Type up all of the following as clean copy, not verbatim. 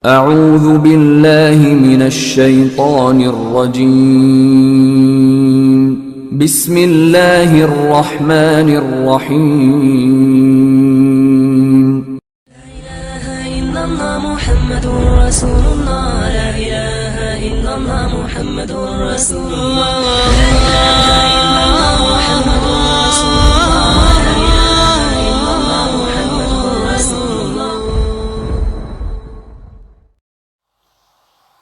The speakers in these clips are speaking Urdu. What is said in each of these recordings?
اعوذ باللہ من الشیطان الرجیم بسم اللہ الرحمن الرحیم لا إله إلا الله محمد رسول الله لا إله إلا الله محمد رسول الله لا إله إلا الله محمد رسول الله لا إله إلا الله محمد رسول الله.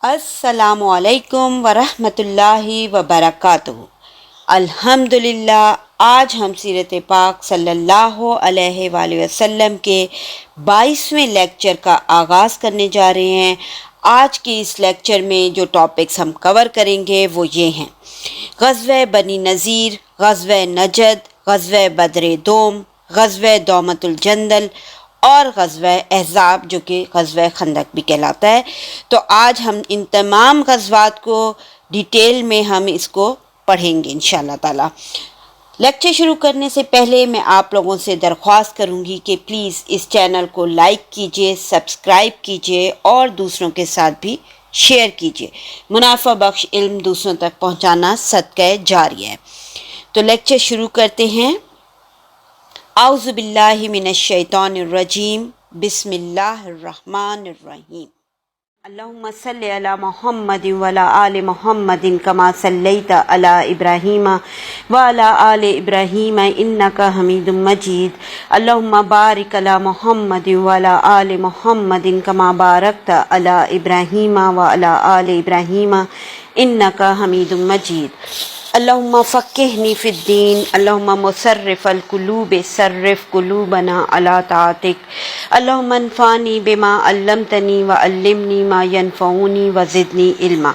السلام علیکم ورحمۃ اللہ وبرکاتہ. الحمدللہ آج ہم سیرت پاک صلی اللہ علیہ وآلہ وسلم کے 22ویں لیکچر کا آغاز کرنے جا رہے ہیں. آج کے اس لیکچر میں جو ٹاپکس ہم کور کریں گے وہ یہ ہیں: غزوہ بنی نذیر، غزوہ نجد، غزوہ بدر دوم، غزوہ دومۃ الجندل اور غزوہ احزاب جو کہ غزوہ خندق بھی کہلاتا ہے. تو آج ہم ان تمام غزوات کو ڈیٹیل میں ہم اس کو پڑھیں گے انشاءاللہ تعالی. لیکچر شروع کرنے سے پہلے میں آپ لوگوں سے درخواست کروں گی کہ پلیز اس چینل کو لائک کیجئے، سبسکرائب کیجئے اور دوسروں کے ساتھ بھی شیئر کیجئے. منافع بخش علم دوسروں تک پہنچانا صدقہ جاریہ ہے. تو لیکچر شروع کرتے ہیں. اعوذ باللہ من الشیطان الرجیم، بسم اللہ الرحمن الرحیم. اللہم صلی علی محمد وعلی آل محمد کما صلیت علی ابراہیم وعلی آل ابراہیم انک حمید مجید. اللہم بارک علی محمد وعلی آل محمد کما بارکت علی ابراہیم وعلی آل ابراہیم انک حمید مجید. اللہم فقہنی فی الدین، اللہم مصرف القلوب صرف قلوبنا علی طاعتک. اللہم انفعنی بما علمتنی وعلمنی ما ینفعنی وزدنی علما.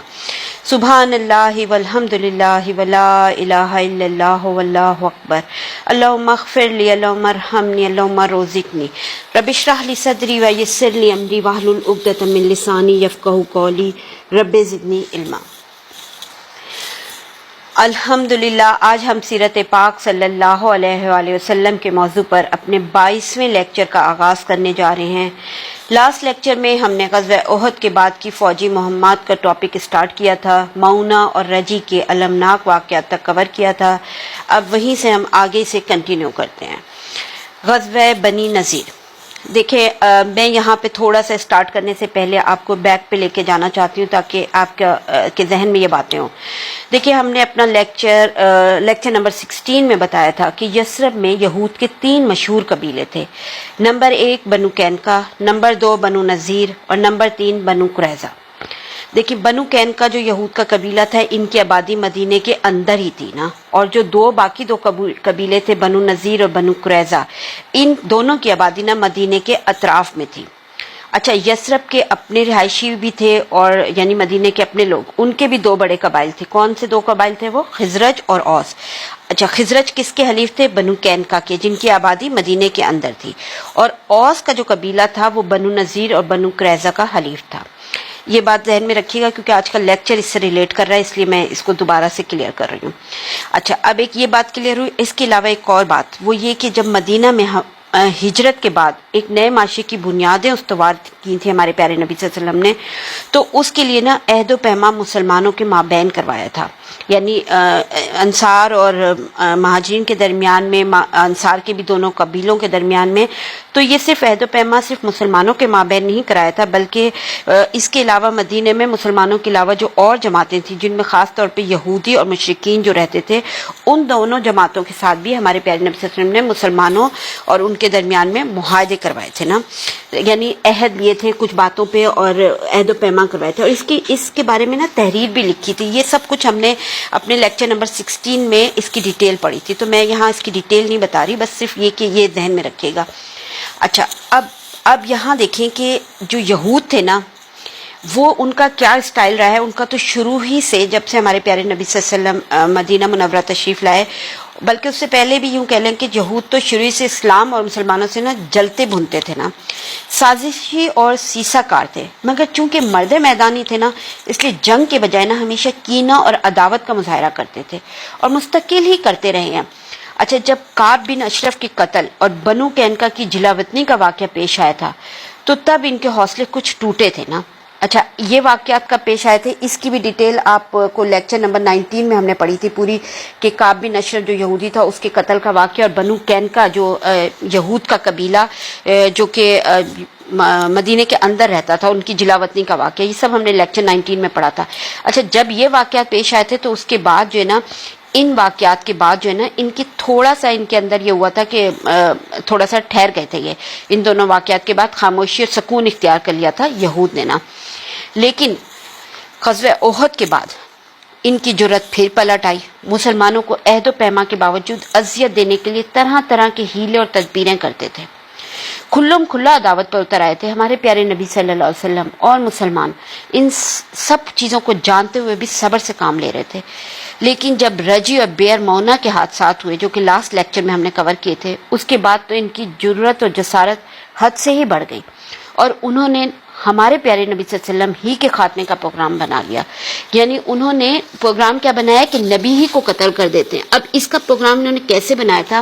سبحان اللہ والحمد للہ ولا الہ الا اللہ واللہ اکبر. اللہم اغفر لی، اللہم ارحمنی، اللہم رزقنی. رب اشرح لی صدری ویسر لی امری واحلل عقدۃ من لسانی یفقہوا قولی. رب زدنی علما. الحمدللہ آج ہم سیرت پاک صلی اللہ علیہ وآلہ وسلم کے موضوع پر اپنے 22ویں لیکچر کا آغاز کرنے جا رہے ہیں. لاسٹ لیکچر میں ہم نے غزوہ احد کے بعد کی فوجی مہمات کا ٹاپک اسٹارٹ کیا تھا، معونہ اور رجی کے المناک واقعات تک کور کیا تھا. اب وہیں سے ہم آگے سے کنٹینیو کرتے ہیں. غزوہ بنی نذیر. دیکھیں میں یہاں پہ تھوڑا سا اسٹارٹ کرنے سے پہلے آپ کو بیک پہ لے کے جانا چاہتی ہوں تاکہ آپ کے ذہن میں یہ باتیں ہوں. دیکھیں ہم نے اپنا لیکچر نمبر 16 میں بتایا تھا کہ یثرب میں یہود کے 3 مشہور قبیلے تھے. نمبر 1 بنو قینقاع، نمبر 2 بنو نذیر اور نمبر 3 بنو قریظہ. دیکھیں بنو قینقاع جو یہود کا قبیلہ تھا، ان کی آبادی مدینے کے اندر ہی تھی نا، اور جو باقی دو قبیلے تھے بنو نذیر اور بنو قریظہ، ان دونوں کی آبادی نا مدینے کے اطراف میں تھی. اچھا یثرب کے اپنے رہائشی بھی تھے اور یعنی مدینے کے اپنے لوگ، ان کے بھی 2 بڑے قبائل تھے. کون سے 2 قبائل تھے وہ؟ خزرج اور اوس. اچھا خزرج کس کے حلیف تھے؟ بنو قینقاع کے، جن کی آبادی مدینے کے اندر تھی. اور اوس کا جو قبیلہ تھا وہ بنو نذیر اور بنو قریظہ کا حلیف تھا. یہ بات ذہن میں رکھیے گا کیونکہ آج کا لیکچر اس سے ریلیٹ کر رہا ہے، اس لیے میں اس کو دوبارہ سے کلیئر کر رہی ہوں. اچھا اب ایک یہ بات کلیئر ہوئی. اس کے علاوہ ایک اور بات وہ یہ کہ جب مدینہ میں ہجرت کے بعد ایک نئے معاشرے کی بنیادیں استوار کی تھیں ہمارے پیارے نبی صلی اللہ علیہ وسلم نے، تو اس کے لیے نا عہد و پیمان مسلمانوں کے مابین کروایا تھا. یعنی انصار اور مہاجرین کے درمیان میں، انصار کے بھی دونوں قبیلوں کے درمیان میں. تو یہ صرف عہد و پیمان صرف مسلمانوں کے مابین نہیں کرایا تھا، بلکہ اس کے علاوہ مدینے میں مسلمانوں کے علاوہ جو اور جماعتیں تھیں جن میں خاص طور پہ یہودی اور مشرکین جو رہتے تھے، ان دونوں جماعتوں کے ساتھ بھی ہمارے پیارے نبی صلی اللہ علیہ وسلم نے مسلمانوں اور ان کے درمیان میں معاہدے کروائے تھے نا، یعنی عہد لیے تھے کچھ باتوں پہ اور عہد و پیمان کروائے تھے. اور اس کے بارے میں نا تحریر بھی لکھی تھی. یہ سب کچھ ہم نے اپنے لیکچر نمبر 16 میں اس کی ڈیٹیل پڑھی تھی، تو میں یہاں اس کی ڈیٹیل نہیں بتا رہی، بس صرف یہ کہ یہ ذہن میں رکھیے گا. اچھا اب یہاں دیکھیں کہ جو یہود تھے نا، وہ ان کا کیا اسٹائل رہا ہے. ان کا تو شروع ہی سے جب سے ہمارے پیارے نبی صلی اللہ علیہ وسلم مدینہ منورہ تشریف لائے، بلکہ اس سے پہلے بھی یوں کہہ لیں کہ یہود تو شروع سے اسلام اور مسلمانوں سے نا جلتے بھنتے تھے نا، سازشی اور سیسا کار تھے. مگر چونکہ مرد میدانی تھے نا، اس لیے جنگ کے بجائے نا ہمیشہ کینہ اور عداوت کا مظاہرہ کرتے تھے اور مستقل ہی کرتے رہے ہیں. اچھا جب کعب بن اشرف کے قتل اور بنو قینقاع کی جلا وطنی کا واقعہ پیش آیا تھا تو تب ان کے حوصلے کچھ ٹوٹے تھے نا. اچھا یہ واقعات کب پیش آئے تھے اس کی بھی ڈیٹیل آپ کو لیکچر نمبر 19 میں ہم نے پڑھی تھی پوری, کہ کعب بن اشرف جو یہودی تھا اس کے قتل کا واقعہ, اور بنو قینقاع جو یہود کا قبیلہ جو کہ مدینے کے اندر رہتا تھا, ان کی جلا وطنی کا واقعہ, یہ سب ہم نے لیکچر 19 میں پڑھا تھا. اچھا جب یہ واقعات پیش آئے تھے تو اس کے بعد جو ہے نا, ان واقعات کے بعد جو ہے نا ان کی تھوڑا سا ان کے اندر یہ ہوا تھا کہ تھوڑا سا ٹھہر گئے تھے. یہ ان دونوں واقعات کے بعد خاموشی اور سکون اختیار کر لیا تھا یہود نے نا. لیکن غزوہ احد کے بعد ان کی جرت پھر پلٹ آئی. مسلمانوں کو عہد و پیما کے باوجود اذیت دینے کے لیے طرح طرح کے ہیلے اور تدبیریں کرتے تھے. کھلم کھلا عداوت پر اتر آئے تھے ہمارے پیارے نبی صلی اللہ علیہ وسلم, اور مسلمان ان سب چیزوں کو جانتے ہوئے بھی صبر سے کام لے رہے تھے. لیکن جب رجی اور بیر مونا کے حادثات ہوئے جو کہ لاسٹ لیکچر میں ہم نے کور کیے تھے, اس کے بعد تو ان کی جرت اور جسارت حد سے ہی بڑھ گئی, اور انہوں نے ہمارے پیارے نبی صلی اللہ علیہ وسلم ہی کے خاتمے کا پروگرام بنا لیا. یعنی انہوں نے پروگرام کیا بنایا کہ نبی ہی کو قتل کر دیتے ہیں. اب اس کا پروگرام انہوں نے کیسے بنایا تھا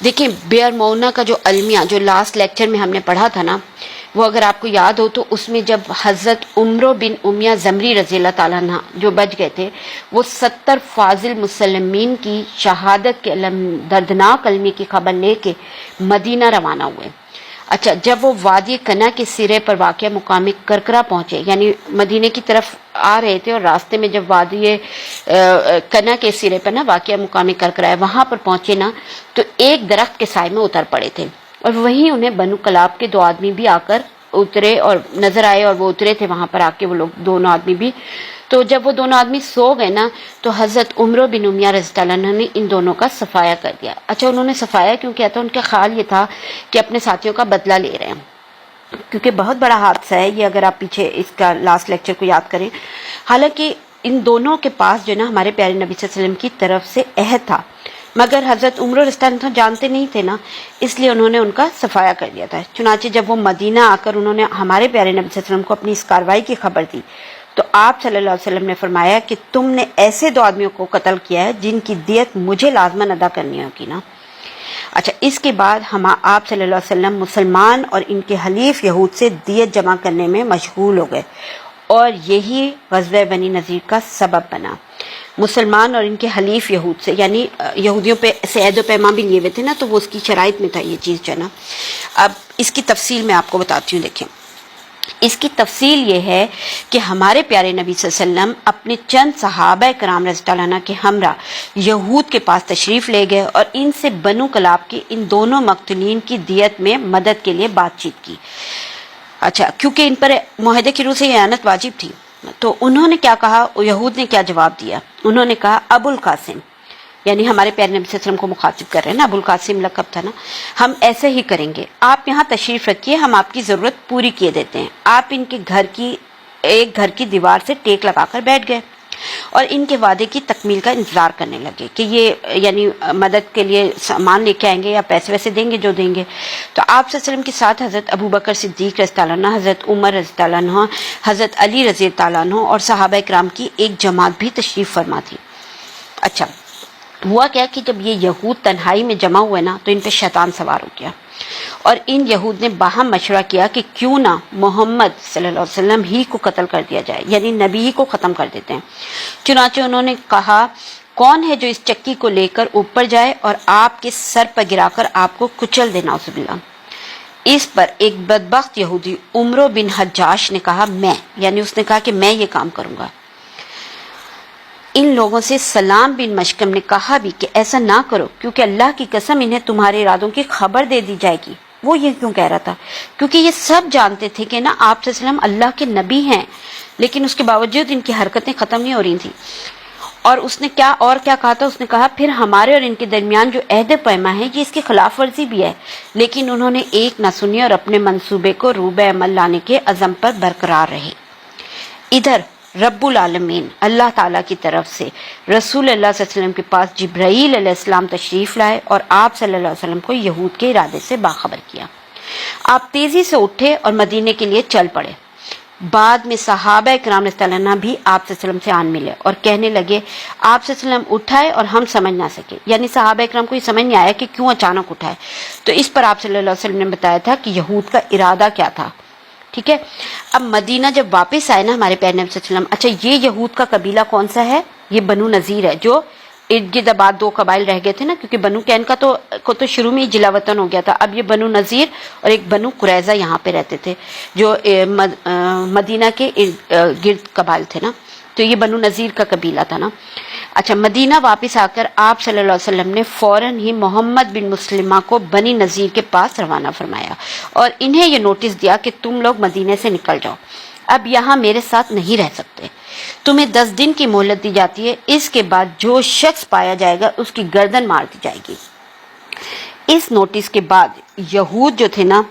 دیکھیں. بیر مونا کا جو المیہ جو لاسٹ لیکچر میں ہم نے پڑھا تھا نا, وہ اگر آپ کو یاد ہو تو اس میں جب حضرت عمرو بن امیہ زمری رضی اللہ تعالیٰ عنہ جو بچ گئے تھے, وہ 70 فاضل مسلمین کی شہادت کے دردناک المیہ کی خبر لے کے مدینہ روانہ ہوئے. اچھا جب وہ وادی کنا کے سرے پر واقع مقام کرکرا پہنچے, یعنی مدینے کی طرف آ رہے تھے, اور راستے میں جب وادی کنا کے سرے پر نا واقع مقام کرکرا ہے وہاں پر پہنچے نا, تو ایک درخت کے سائے میں اتر پڑے تھے, اور وہیں انہیں بنو کلاب کے 2 آدمی بھی آ کر اترے اور نظر آئے, اور وہ اترے تھے وہاں پر آ کے وہ لوگ 2 آدمی بھی. تو جب وہ 2 آدمی سو گئے نا, تو حضرت عمرو بن امیہ رضی اللہ عنہ نے ان دونوں کا صفایا کر دیا. اچھا انہوں نے صفایا کیوں کیا تھا؟ ان کا خیال یہ تھا کہ اپنے ساتھیوں کا بدلہ لے رہے ہیں, کیونکہ بہت بڑا حادثہ ہے یہ اگر آپ پیچھے اس کا لاسٹ لیکچر کو یاد کریں. حالانکہ ان دونوں کے پاس جو ہے نا ہمارے پیارے نبی صلی اللہ علیہ وسلم کی طرف سے عہد تھا, مگر حضرت عمر رضی اللہ عنہ جانتے نہیں تھے نا, اس لیے انہوں نے ان کا صفایا کر دیا تھا. چنانچہ جب وہ مدینہ آ کر انہوں نے ہمارے پیارے نبی صلی اللہ علیہ وسلم کو اپنی اس کارروائی کی خبر دی, تو آپ صلی اللہ علیہ وسلم نے فرمایا کہ تم نے ایسے 2 آدمیوں کو قتل کیا ہے جن کی دیت مجھے لازماً ادا کرنی ہوگی نا. اچھا اس کے بعد آپ صلی اللہ علیہ وسلم مسلمان اور ان کے حلیف یہود سے دیت جمع کرنے میں مشغول ہو گئے, اور یہی غزوہ بنی نذیر کا سبب بنا. مسلمان اور ان کے حلیف یہود سے, یعنی یہودیوں پہ سے عہد و پیمان بھی لیے ہوئے تھے نا, تو وہ اس کی شرائط میں تھا یہ چیز جو ہے نا. اب اس کی تفصیل میں آپ کو بتاتی ہوں. دیکھیں اس کی تفصیل یہ ہے کہ ہمارے پیارے نبی صلی اللہ علیہ وسلم اپنے چند صحابہ کرام رضی اللہ عنہ کے ہمراہ یہود کے پاس تشریف لے گئے, اور ان سے بنو کلاب کے ان دونوں مقتولین کی دیت میں مدد کے لیے بات چیت کی. اچھا کیونکہ ان پر معاہدے کی روح سے اعانت واجب تھی, تو انہوں نے کیا کہا, یہود نے کیا جواب دیا؟ انہوں نے کہا ابو القاسم, یعنی ہمارے پیارے نبی صلی اللہ علیہ وسلم کو مخاطب کر رہے ہیں نا, ابو القاسم لقب تھا نا, ہم ایسے ہی کریں گے, آپ یہاں تشریف رکھیے, ہم آپ کی ضرورت پوری کیے دیتے ہیں. آپ ان کے گھر کی دیوار سے ٹیک لگا کر بیٹھ گئے, اور ان کے وعدے کی تکمیل کا انتظار کرنے لگے کہ یہ یعنی مدد کے لیے سامان لے کے آئیں گے یا پیسے ویسے دیں گے جو دیں گے. تو آپ صلی اللہ علیہ وسلم کے ساتھ حضرت ابو بکر صدیق رضی اللہ عنہ, حضرت عمر رضی اللہ عنہ, حضرت علی رضی اللہ عنہ اور صحابہ کرام کی ایک جماعت بھی تشریف فرما تھی. اچھا ہوا کیا کہ جب یہ یہود تنہائی میں جمع ہوئے نا, تو ان پہ شیطان سوار ہو گیا, اور ان یہود نے باہم مشورہ کیا کہ کیوں نہ محمد صلی اللہ علیہ وسلم ہی کو قتل کر دیا جائے, یعنی نبی ہی کو ختم کر دیتے ہیں. چنانچہ انہوں نے کہا کون ہے جو اس چکی کو لے کر اوپر جائے اور آپ کے سر پر گرا کر آپ کو کچل دے, نعوذ باللہ. اس پر ایک بدبخت یہودی عمرو بن حجاش نے کہا میں, یعنی اس نے کہا کہ میں یہ کام کروں گا. ان لوگوں سے سلام بن مشکم نے کہا بھی کہ ایسا نہ کرو, کیونکہ اللہ کی قسم انہیں تمہارے ارادوں کی خبر دے دی جائے گی. وہ یہ کیوں کہہ رہا تھا؟ کیونکہ یہ سب جانتے تھے کہ نا آپ صلی اللہ علیہ وسلم اللہ کے نبی ہیں, لیکن اس کے باوجود ان کی حرکتیں ختم نہیں ہو رہی تھیں. اور اس نے کیا کہا تھا؟ اس نے کہا پھر ہمارے اور ان کے درمیان جو عہد پیما ہے یہ اس کی خلاف ورزی بھی ہے. لیکن انہوں نے ایک نہ سنی اور اپنے منصوبے کو روبہ عمل لانے کے عزم پر برقرار رہے. ادھر رب العالمین اللہ تعالیٰ کی طرف سے رسول اللہ صلی اللہ علیہ وسلم کے پاس جبرائیل علیہ السلام تشریف لائے اور آپ صلی اللہ علیہ وسلم کو یہود کے ارادے سے باخبر کیا. آپ تیزی سے اٹھے اور مدینے کے لیے چل پڑے. بعد میں صحابہ کرام رضی اللہ عنہ بھی آپ صلی اللہ علیہ وسلم سے آن ملے اور کہنے لگے آپ صلی اللہ علیہ وسلم اٹھائے اور ہم سمجھ نہ سکے، یعنی صحابہ کرام کو یہ سمجھ نہیں آیا کہ کیوں اچانک اٹھائے. تو اس پر آپ صلی اللہ علیہ وسلم نے بتایا تھا کہ یہود کا ارادہ کیا تھا. ٹھیک ہے. اب مدینہ جب واپس آئے نا ہمارے پیارے نبی صلی اللہ علیہ وسلم، اچھا یہ یہود کا قبیلہ کون سا ہے؟ یہ بنو نذیر ہے، جو ارد گرد آباد 2 قبائل رہ گئے تھے نا، کیونکہ بنو کین کا تو شروع میں ہی جلا وطن ہو گیا تھا. اب یہ بنو نذیر اور ایک بنو قریظہ یہاں پہ رہتے تھے جو مدینہ کے گرد قبائل تھے نا، تو یہ بنو نذیر کا قبیلہ تھا نا. اچھا، مدینہ واپس آ کر آپ صلی اللہ علیہ وسلم نے فوراً ہی محمد بن مسلمہ کو بنی نذیر کے پاس روانہ فرمایا اور انہیں یہ نوٹس دیا کہ تم لوگ مدینے سے نکل جاؤ، اب یہاں میرے ساتھ نہیں رہ سکتے. تمہیں 10 دن کی مہلت دی جاتی ہے، اس کے بعد جو شخص پایا جائے گا اس کی گردن مار دی جائے گی. اس نوٹس کے بعد یہود جو تھے نا،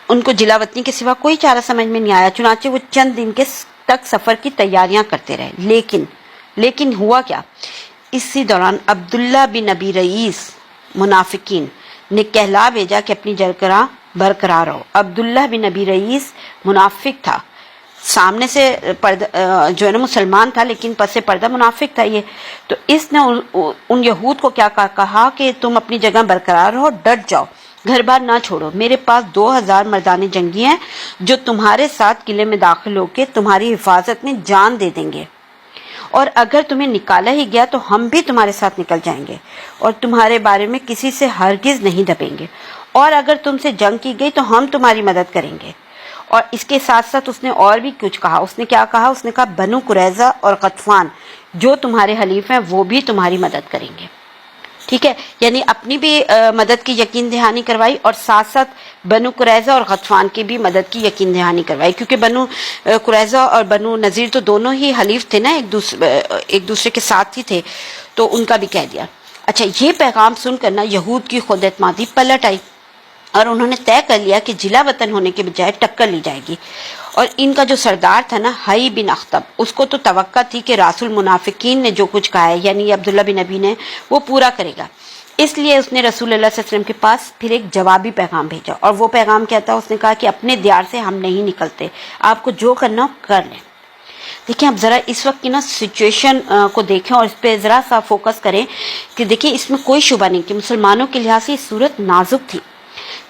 ان کو جلا وطنی کے سوا کوئی چارہ سمجھ میں نہیں آیا، چنانچہ وہ چند دن کے تک سفر کی تیاریاں کرتے رہے. لیکن ہوا کیا، اسی دوران عبداللہ بن ابی رئیس منافقین نے کہلا بھیجا کہ اپنی جگہ برقرار رہو. عبداللہ بن ابی رئیس منافق تھا، سامنے سے جو ہے نا مسلمان تھا، لیکن پس پردہ منافق تھا یہ. تو اس نے ان یہود کو کیا کہا کہ تم اپنی جگہ برقرار رہو، ڈٹ جاؤ، گھر بار نہ چھوڑو. میرے پاس 2000 مردان جنگی ہیں جو تمہارے ساتھ قلعے میں داخل ہو کے تمہاری حفاظت میں جان دے دیں گے، اور اگر تمہیں نکالا ہی گیا تو ہم بھی تمہارے ساتھ نکل جائیں گے اور تمہارے بارے میں کسی سے ہرگز نہیں دبیں گے، اور اگر تم سے جنگ کی گئی تو ہم تمہاری مدد کریں گے. اور اس کے ساتھ ساتھ اس نے اور بھی کچھ کہا. اس نے کیا کہا؟ اس نے کہا بنو قریظہ اور غطفان جو تمہارے حلیف ہیں وہ بھی تمہاری مدد کریں گے. ٹھیک ہے، یعنی اپنی بھی مدد کی یقین دہانی کروائی اور ساتھ ساتھ بنو قریظہ اور غطفان کی بھی مدد کی یقین دہانی کروائی، کیونکہ بنو قریظہ اور بنو نذیر تو دونوں ہی حلیف تھے نا، ایک دوسرے کے ساتھ ہی تھے، تو ان کا بھی کہہ دیا. اچھا، یہ پیغام سن کر نا یہود کی خود اعتمادی پلٹ آئی اور انہوں نے طے کر لیا کہ جلا وطن ہونے کے بجائے ٹکر لی جائے گی. اور ان کا جو سردار تھا نا حی بن اخطب، اس کو تو توقع تھی کہ رأس المنافقین نے جو کچھ کہا ہے، یعنی عبداللہ بن ابی نے، وہ پورا کرے گا. اس لیے اس نے رسول اللہ صلی اللہ علیہ وسلم کے پاس پھر ایک جوابی پیغام بھیجا، اور وہ پیغام کیا تھا؟ اس نے کہا کہ اپنے دیار سے ہم نہیں نکلتے، آپ کو جو کرنا ہو کر لیں. دیکھیں اب ذرا اس وقت کی نا سچویشن کو دیکھیں اور اس پہ ذرا سا فوکس کریں کہ دیکھیں اس میں کوئی شبہ نہیں کہ مسلمانوں کے لحاظ سے یہ صورت نازک تھی.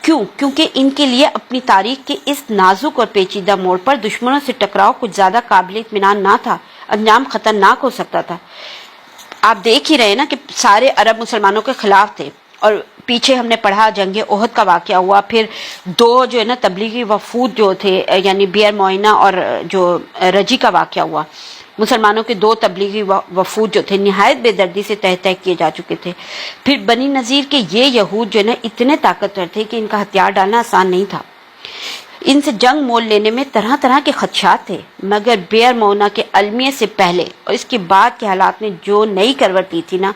کیونکہ ان کے لیے اپنی تاریخ کے اس نازک اور پیچیدہ موڑ پر دشمنوں سے ٹکراؤ کچھ زیادہ قابل اطمینان نہ تھا، انجام خطرناک ہو سکتا تھا. آپ دیکھ ہی رہے نا کہ سارے عرب مسلمانوں کے خلاف تھے، اور پیچھے ہم نے پڑھا جنگ احد کا واقعہ ہوا، پھر 2 جو ہے نا تبلیغی وفود جو تھے، یعنی بیر معینہ اور جو رجی کا واقعہ ہوا. مسلمانوں کے 2 تبلیغی وفود جو تھے نہایت بے دردی سے تہ تہ کیے جا چکے تھے. پھر بنی نذیر کے یہ یہود جو ہے نا اتنے طاقتور تھے کہ ان کا ہتھیار ڈالنا آسان نہیں تھا. ان سے جنگ مول لینے میں طرح طرح کے خدشات تھے، مگر بیر معینہ کے المیے سے پہلے اور اس کے بعد کے حالات نے جو نئی کروٹ دی تھی نا،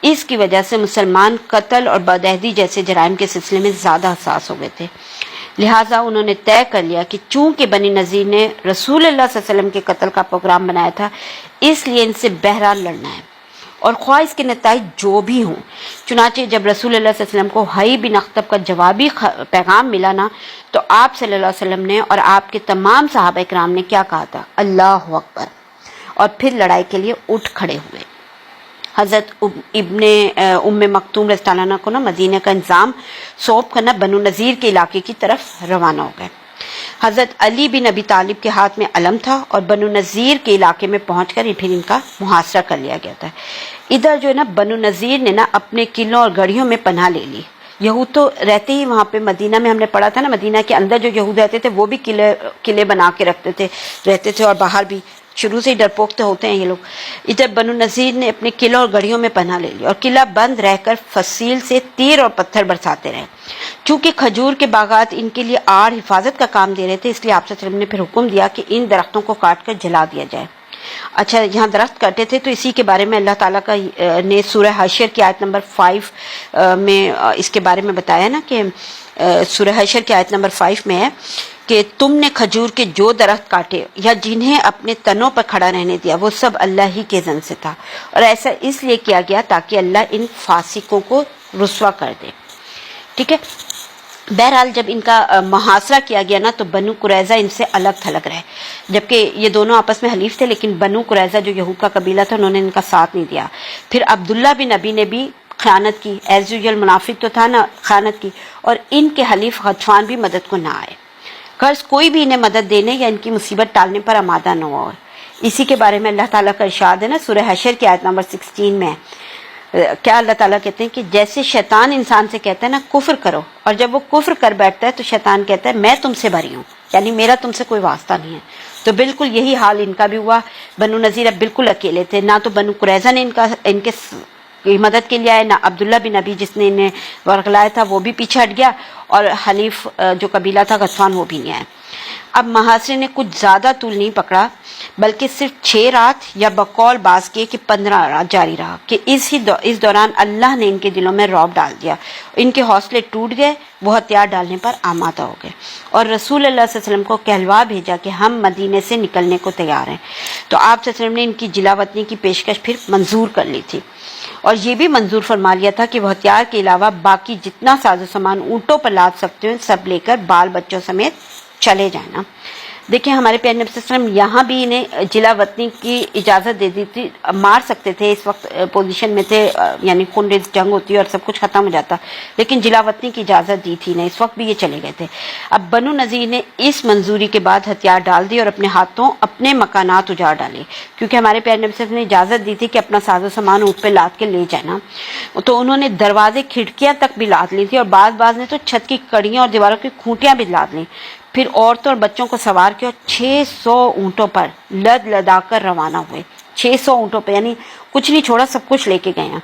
اس کی وجہ سے مسلمان قتل اور بدعہدی جیسے جرائم کے سلسلے میں زیادہ حساس ہو گئے تھے. لہٰذا انہوں نے طے کر لیا کہ چونکہ بنی نذیر نے رسول اللہ صلی اللہ علیہ وسلم کے قتل کا پروگرام بنایا تھا، اس لیے ان سے بہرحال لڑنا ہے، اور خواہ اس کے نتائج جو بھی ہوں. چنانچہ جب رسول اللہ صلی اللہ علیہ وسلم کو حی بن اخطب کا جوابی پیغام ملا نا، تو آپ صلی اللہ علیہ وسلم نے اور آپ کے تمام صحابہ کرام نے کیا کہا تھا؟ اللہ اکبر، اور پھر لڑائی کے لیے اٹھ کھڑے ہوئے. حضرت ابن ام مکتوم رضی اللہ عنہ کو نا مدینہ کا انتظام سونپ کر نا بنو نذیر کے علاقے کی طرف روانہ ہو گئے. حضرت علی بن ابی طالب کے ہاتھ میں علم تھا اور بنو نذیر کے علاقے میں پہنچ کر پھر ان کا محاصرہ کر لیا گیا تھا. ادھر جو ہے نا بنو نذیر نے نا اپنے قلعوں اور گڑھیوں میں پناہ لے لی. یہود تو رہتے ہی وہاں پہ، مدینہ میں ہم نے پڑھا تھا نا، مدینہ کے اندر جو یہود رہتے تھے وہ بھی قلعے بنا کے رہتے تھے اور باہر بھی شروع سے ہی ڈرپوک تو ہوتے ہیں یہ لوگ. ادھر بنو نذیر نے اپنے قلعوں اور گڑھیوں میں پناہ لے لی اور قلعہ بند رہ کر فصیل سے تیر اور پتھر برساتے رہے. چونکہ کھجور کے باغات ان کے لیے آڑ حفاظت کا کام دے رہے تھے، اس لیے آپ صلی اللہ علیہ وسلم نے پھر حکم دیا کہ ان درختوں کو کاٹ کر جلا دیا جائے. اچھا، یہاں درخت کاٹے تھے تو اسی کے بارے میں اللہ تعالیٰ کا نے سورہ حشر کی آیت نمبر 5 میں اس کے بارے میں بتایا نا کہ سورہ حشر کی آیت نمبر 5 میں ہے کہ تم نے کھجور کے جو درخت کاٹے یا جنہیں اپنے تنوں پر کھڑا رہنے دیا وہ سب اللہ ہی کے اذن سے تھا، اور ایسا اس لیے کیا گیا تاکہ اللہ ان فاسقوں کو رسوا کر دے. ٹھیک ہے. بہرحال جب ان کا محاصرہ کیا گیا نا تو بنو قریظہ ان سے الگ تھلگ رہے، جبکہ یہ دونوں آپس میں حلیف تھے، لیکن بنو قریظہ جو یہود کا قبیلہ تھا انہوں نے ان کا ساتھ نہیں دیا۔ پھر عبداللہ بن ابی نے بھی خیانت کی، ایز یوزول منافق تو تھا نا، خیانت کی، اور ان کے حلیف غطفان بھی مدد کو نہ آئے۔ غرض کوئی بھی انہیں مدد دینے یا ان کی مصیبت ٹالنے پر آمادہ نہ ہوا۔ اسی کے بارے میں اللہ تعالیٰ کا ارشاد ہے نا سورہ حشر کی آیت نمبر 16 میں، کیا اللہ تعالیٰ کہتے ہیں کہ جیسے شیطان انسان سے کہتا ہے نا کفر کرو، اور جب وہ کفر کر بیٹھتا ہے تو شیطان کہتا ہے میں تم سے بری ہوں، یعنی میرا تم سے کوئی واسطہ نہیں ہے۔ تو بالکل یہی حال ان کا بھی ہوا۔ بنو نذیر اب بالکل اکیلے تھے، نہ تو بنو قریظہ نے ان کے مدد کے لیے آئے، نہ عبداللہ بن ابی جس نے انہیں ورغلایا تھا وہ بھی پیچھے ہٹ گیا، اور حلیف جو قبیلہ تھا غطفان وہ بھی نہیں آئے۔ اب محاصرے نے کچھ زیادہ طول نہیں پکڑا، بلکہ صرف 6 رات یا بقول باز کے کہ 15 رات جاری رہا، کہ اس دوران اللہ نے ان کے دلوں میں رعب ڈال دیا، ان کے حوصلے ٹوٹ گئے، وہ ہتھیار ڈالنے پر آمادہ ہو گئے، اور رسول اللہ صلی اللہ علیہ وسلم کو کہلوا بھیجا کہ ہم مدینے سے نکلنے کو تیار ہیں۔ تو آپ صلی اللہ علیہ وسلم نے ان کی جلا وطنی کی پیشکش پھر منظور کر لی تھی، اور یہ بھی منظور فرما لیا تھا کہ وہ ہتھیار کے علاوہ باقی جتنا ساز و سامان اونٹوں پر لاد سکتے ہیں سب لے کر بال بچوں سمیت چلے جائیں نا۔ دیکھیں ہمارے پیارے نبی صلی اللہ علیہ وسلم یہاں بھی انہیں جلا وطنی کی اجازت دے دی تھی، مار سکتے تھے، اس وقت پوزیشن میں تھے، یعنی خون ریز جنگ ہوتی اور سب کچھ ختم ہو جاتا، لیکن جلا وطنی کی اجازت دی تھی نا، اس وقت بھی یہ چلے گئے تھے۔ اب بنو نذیر نے اس منظوری کے بعد ہتھیار ڈال دی اور اپنے ہاتھوں اپنے مکانات اجاڑ ڈالے، کیونکہ ہمارے پیارے نبی صلی اللہ علیہ وسلم نے اجازت دی تھی کہ اپنا ساز و سامان اونٹ پہ لاد کے لے جانا، تو انہوں نے دروازے کھڑکیاں تک بھی لاد لی تھی، اور بعض نے تو چھت کی کڑیاں اور دیواروں کی کھوٹیاں بھی لاد لیں۔ پھر عورتوں اور بچوں کو سوار کیا اور 600 اونٹوں پر لد لدا کر روانہ ہوئے، 600 اونٹوں پہ، یعنی کچھ نہیں چھوڑا، سب کچھ لے کے گئے ہیں۔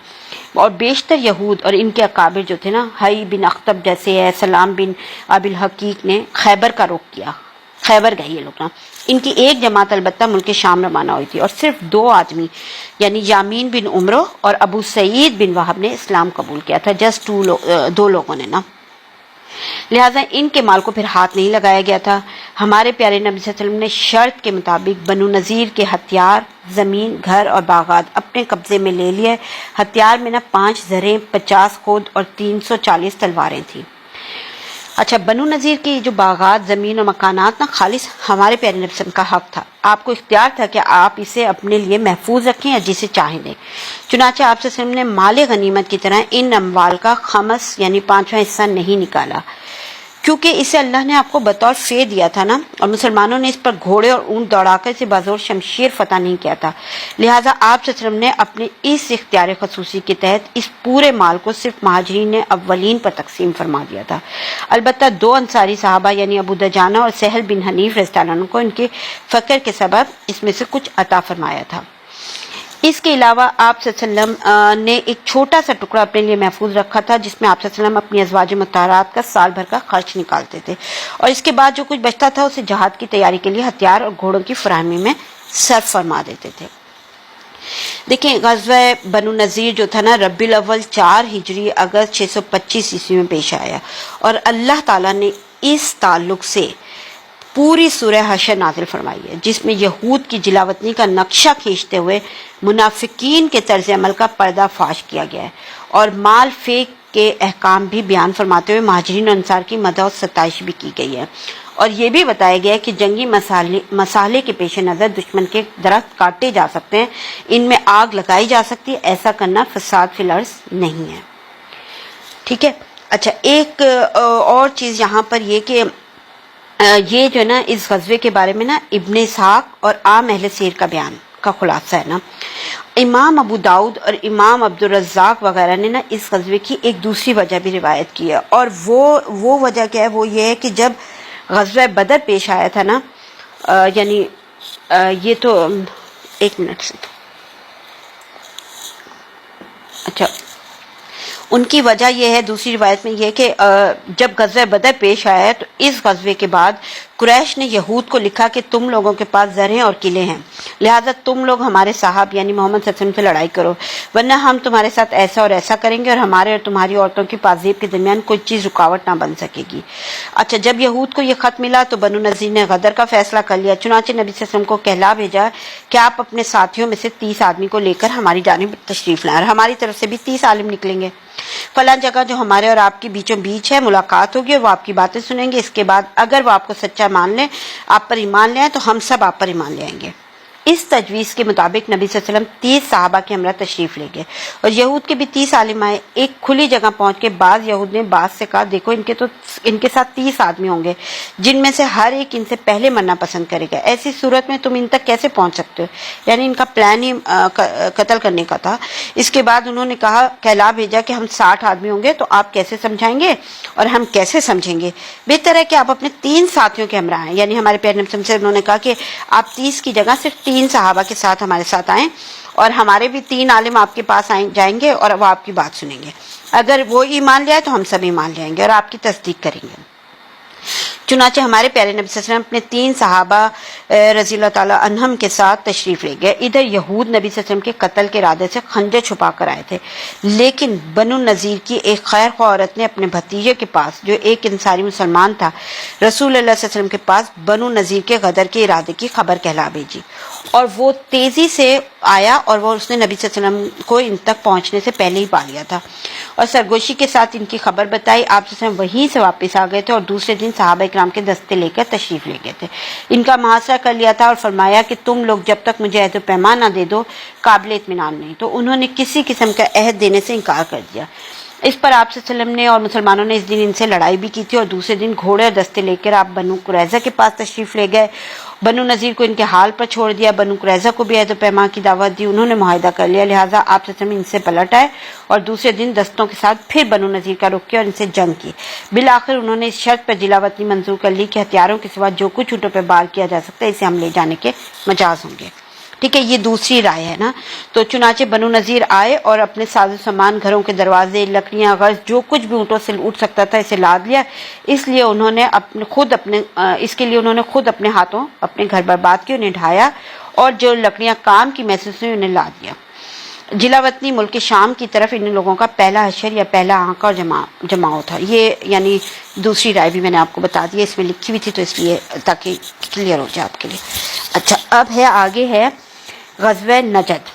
اور بیشتر یہود اور ان کے اکابر جو تھے نا، حی بن اخطب جیسے ہے، سلام بن ابی الحقیق نے خیبر کا رخ کیا، خیبر گئے یہ لوگ نا۔ ان کی ایک جماعت البتہ ملک شام روانہ ہوئی تھی، اور صرف 2 آدمی یعنی یامین بن عمرو اور ابو سعید بن وہب نے اسلام قبول کیا تھا، جسٹ 2 لوگوں نے نا، لہٰذا ان کے مال کو پھر ہاتھ نہیں لگایا گیا تھا۔ ہمارے پیارے نبی صلی اللہ علیہ وسلم نے شرط کے مطابق بنو نذیر کے ہتھیار، زمین، گھر اور باغات اپنے قبضے میں لے لیے۔ ہتھیار میں نا 5 زریں، 50 خود اور 340 تلواریں تھیں۔ اچھا، بنو نذیر کی جو باغات، زمین اور مکانات نا خالص ہمارے پیارے نبی صلی اللہ علیہ وسلم کا حق تھا، آپ کو اختیار تھا کہ آپ اسے اپنے لیے محفوظ رکھیں یا جسے چاہیں دیں۔ چنانچہ آپ صلی اللہ علیہ وسلم نے مال غنیمت کی طرح ان اموال کا خمس یعنی 5واں حصہ نہیں نکالا، کیونکہ اسے اللہ نے آپ کو بطور فے دیا تھا نا، اور مسلمانوں نے اس پر گھوڑے اور اونٹ دوڑا کر اسے بازور شمشیر فتح نہیں کیا تھا، لہٰذا آپ صلی اللہ علیہ وسلم نے اپنے اس اختیار خصوصی کے تحت اس پورے مال کو صرف مہاجرین اولین پر تقسیم فرما دیا تھا۔ البتہ 2 انصاری صحابہ یعنی ابو دجانہ اور سہل بن حنیف رضی اللہ عنہ کو ان کے فقر کے سبب اس میں سے کچھ عطا فرمایا تھا۔ اس کے علاوہ آپ صلی اللہ علیہ وسلم نے ایک چھوٹا سا ٹکڑا اپنے لیے محفوظ رکھا تھا، جس میں آپ صلی اللہ علیہ وسلم اپنی ازواج مطہرات کا سال بھر کا خرچ نکالتے تھے، اور اس کے بعد جو کچھ بچتا تھا اسے جہاد کی تیاری کے لیے ہتھیار اور گھوڑوں کی فراہمی میں صرف فرما دیتے تھے۔ دیکھیں غزوہ بنو نذیر جو تھا نا ربیع الاول 4 ہجری اگست 625 عیسوی میں پیش آیا، اور اللہ تعالیٰ نے اس تعلق سے پوری سورہ حشر نازل فرمائی ہے، جس میں یہود کی جلاوطنی کا نقشہ کھینچتے ہوئے منافقین کے طرز عمل کا پردہ فاش کیا گیا ہے، اور مال فیک کے احکام بھی بیان فرماتے ہوئے مہاجرین اور انصار کی مدح و ستائش بھی کی گئی ہے، اور یہ بھی بتایا گیا ہے کہ جنگی مسالے کے پیش نظر دشمن کے درخت کاٹے جا سکتے ہیں، ان میں آگ لگائی جا سکتی ہے، ایسا کرنا فساد فی الارض نہیں ہے۔ ٹھیک ہے، اچھا ایک اور چیز یہاں پر یہ کہ یہ جو ہے نا اس غزوے کے بارے میں نا ابن اسحاق اور عام اہل سیر کا بیان کا خلاصہ ہے نا، امام ابو داؤد اور امام عبدالرزاق وغیرہ نے نا اس غزوے کی ایک دوسری وجہ بھی روایت کی ہے، اور وہ وجہ کیا ہے، وہ یہ ہے کہ جب غزوہ بدر پیش آیا تھا نا، یعنی یہ تو 1 منٹ سے، اچھا ان کی وجہ یہ ہے، دوسری روایت میں یہ کہ جب غزوہ بدر پیش آیا تو اس غزوے کے بعد قریش نے یہود کو لکھا کہ تم لوگوں کے پاس زریں اور قلعے ہیں، لہٰذا تم لوگ ہمارے صاحب یعنی محمد صلی اللہ علیہ وسلم سے لڑائی کرو، ورنہ ہم تمہارے ساتھ ایسا اور ایسا کریں گے اور ہمارے اور تمہاری عورتوں کی پازیب کے درمیان کوئی چیز رکاوٹ نہ بن سکے گی۔ اچھا، جب یہود کو یہ خط ملا تو بنو نذیر نے غدر کا فیصلہ کر لیا، چنانچہ نبی صلی اللہ علیہ وسلم کو کہلا بھیجا کہ آپ اپنے ساتھیوں میں سے 30 آدمی کو لے کر ہماری جانب تشریف لائیں اور ہماری طرف سے بھی 30 عالم نکلیں گے۔ فلاں جگہ جو ہمارے اور آپ کے بیچوں بیچ ہے ملاقات ہوگی اور وہ آپ کی باتیں سنیں گے، اس کے بعد اگر وہ آپ کو سچا مان لیں، آپ پر ایمان لے آئیں تو ہم سب آپ پر ایمان لے آئیں گے۔ اس تجویز کے مطابق نبی صلی اللہ علیہ وسلم 30 صحابہ کے ہمراہ تشریف لے گئے اور یہود کے بھی 30 عالم آئے۔ ایک کھلی جگہ پہنچ کے بعض یہود نے بعض سے کہا، دیکھو ان کے ساتھ 30 آدمی ہوں گے جن میں سے ہر ایک ان سے پہلے مرنا پسند کرے گا، ایسی صورت میں تم ان تک کیسے پہنچ سکتے ہو؟ یعنی ان کا پلان ہی قتل کرنے کا تھا۔ اس کے بعد انہوں نے کہا، کہلا بھیجا کہ ہم 60 آدمی ہوں گے تو آپ کیسے سمجھائیں گے اور ہم کیسے سمجھیں گے؟ بہتر ہے کہ آپ اپنے 3 ساتھیوں کے ہمراہ ہیں، یعنی ہمارے پیارے نبی سے انہوں نے کہا کہ آپ 30 کی جگہ صرف 3 صحابہ کے ساتھ ہمارے ساتھ آئیں اور ہمارے بھی 3 عالم آپ کے پاس جائیں گے اور وہ آپ کی بات سنیں گے، اگر وہ ایمان لے آئے تو ہم سب ایمان لے آئیں گے اور آپ کی تصدیق کریں گے۔ چنانچہ ہمارے پیارے نبی صلی اللہ علیہ وسلم اپنے 3 صحابہ رضی اللہ تعالی عنہم کے ساتھ تشریف لے گئے۔ ادھر یہود نبی صلی اللہ علیہ وسلم کے قتل کے ارادے سے خنجر چھپا کر آئے تھے، لیکن بنو نذیر کی ایک خیر خواہ عورت نے اپنے بھتیجے کے پاس جو ایک انصاری مسلمان تھا رسول اللہ صلی اللہ علیہ وسلم کے پاس بنو نذیر کے غدر کے ارادے کی خبر کہلا بھیجی اور وہ تیزی سے آیا اور وہ اس نے نبی صلی اللہ علیہ وسلم کو ان تک پہنچنے سے پہلے ہی پا لیا تھا اور سرگوشی کے ساتھ ان کی خبر بتائی۔ آپ صلی اللہ علیہ وسلم وہیں سے واپس آ گئے تھے اور دوسرے دن صحابہ کرام کے دستے لے کر تشریف لے گئے تھے، ان کا محاصرہ کر لیا تھا اور فرمایا کہ تم لوگ جب تک مجھے عہد و پیمان نہ دے دو قابل اطمینان نہیں، تو انہوں نے کسی قسم کا عہد دینے سے انکار کر دیا۔ اس پر آپ صلی اللہ علیہ وسلم نے اور مسلمانوں نے اس دن ان سے لڑائی بھی کی تھی اور دوسرے دن گھوڑے اور دستے لے کر آپ بنو قریظہ کے پاس تشریف لے گئے۔ بنو نذیر کو ان کے حال پر چھوڑ دیا، بنو قریظہ کو بھی عہد و پیمان کی دعوت دی، انہوں نے معاہدہ کر لیا، لہٰذا آپ صلی اللہ علیہ وسلم ان سے پلٹ آئے اور دوسرے دن دستوں کے ساتھ پھر بنو نذیر کا رخ کیا اور ان سے جنگ کی۔ بالآخر انہوں نے اس شرط پر جلا وطنی منظور کر لی کہ ہتھیاروں کے سوا جو کچھ اونٹوں پہ بار کیا جا سکتا ہے اسے ہم لے جانے کے مجاز ہوں گے۔ ٹھیک ہے، یہ دوسری رائے ہے نا۔ تو چنانچہ بنو نذیر آئے اور اپنے ساز و سامان، گھروں کے دروازے، لکڑیاں، غرض جو کچھ بھی اونٹوں سے اٹھ سکتا تھا اسے لاد لیا۔ اس لیے انہوں نے خود اپنے ہاتھوں اپنے گھر برباد کیے، انہیں ڈھایا اور جو لکڑیاں کام کی محسوس ہوئی انہیں لاد دیا۔ جلا وطنی ملک شام کی طرف ان لوگوں کا پہلا حشر یا پہلا آنکا اور جماؤ تھا۔ یہ یعنی دوسری رائے بھی میں نے آپ کو بتا دی، اس میں لکھی ہوئی تھی تو اس لیے تاکہ کلیئر ہو جائے آپ کے لیے۔ اچھا، اب آگے ہے غزوہ نجد۔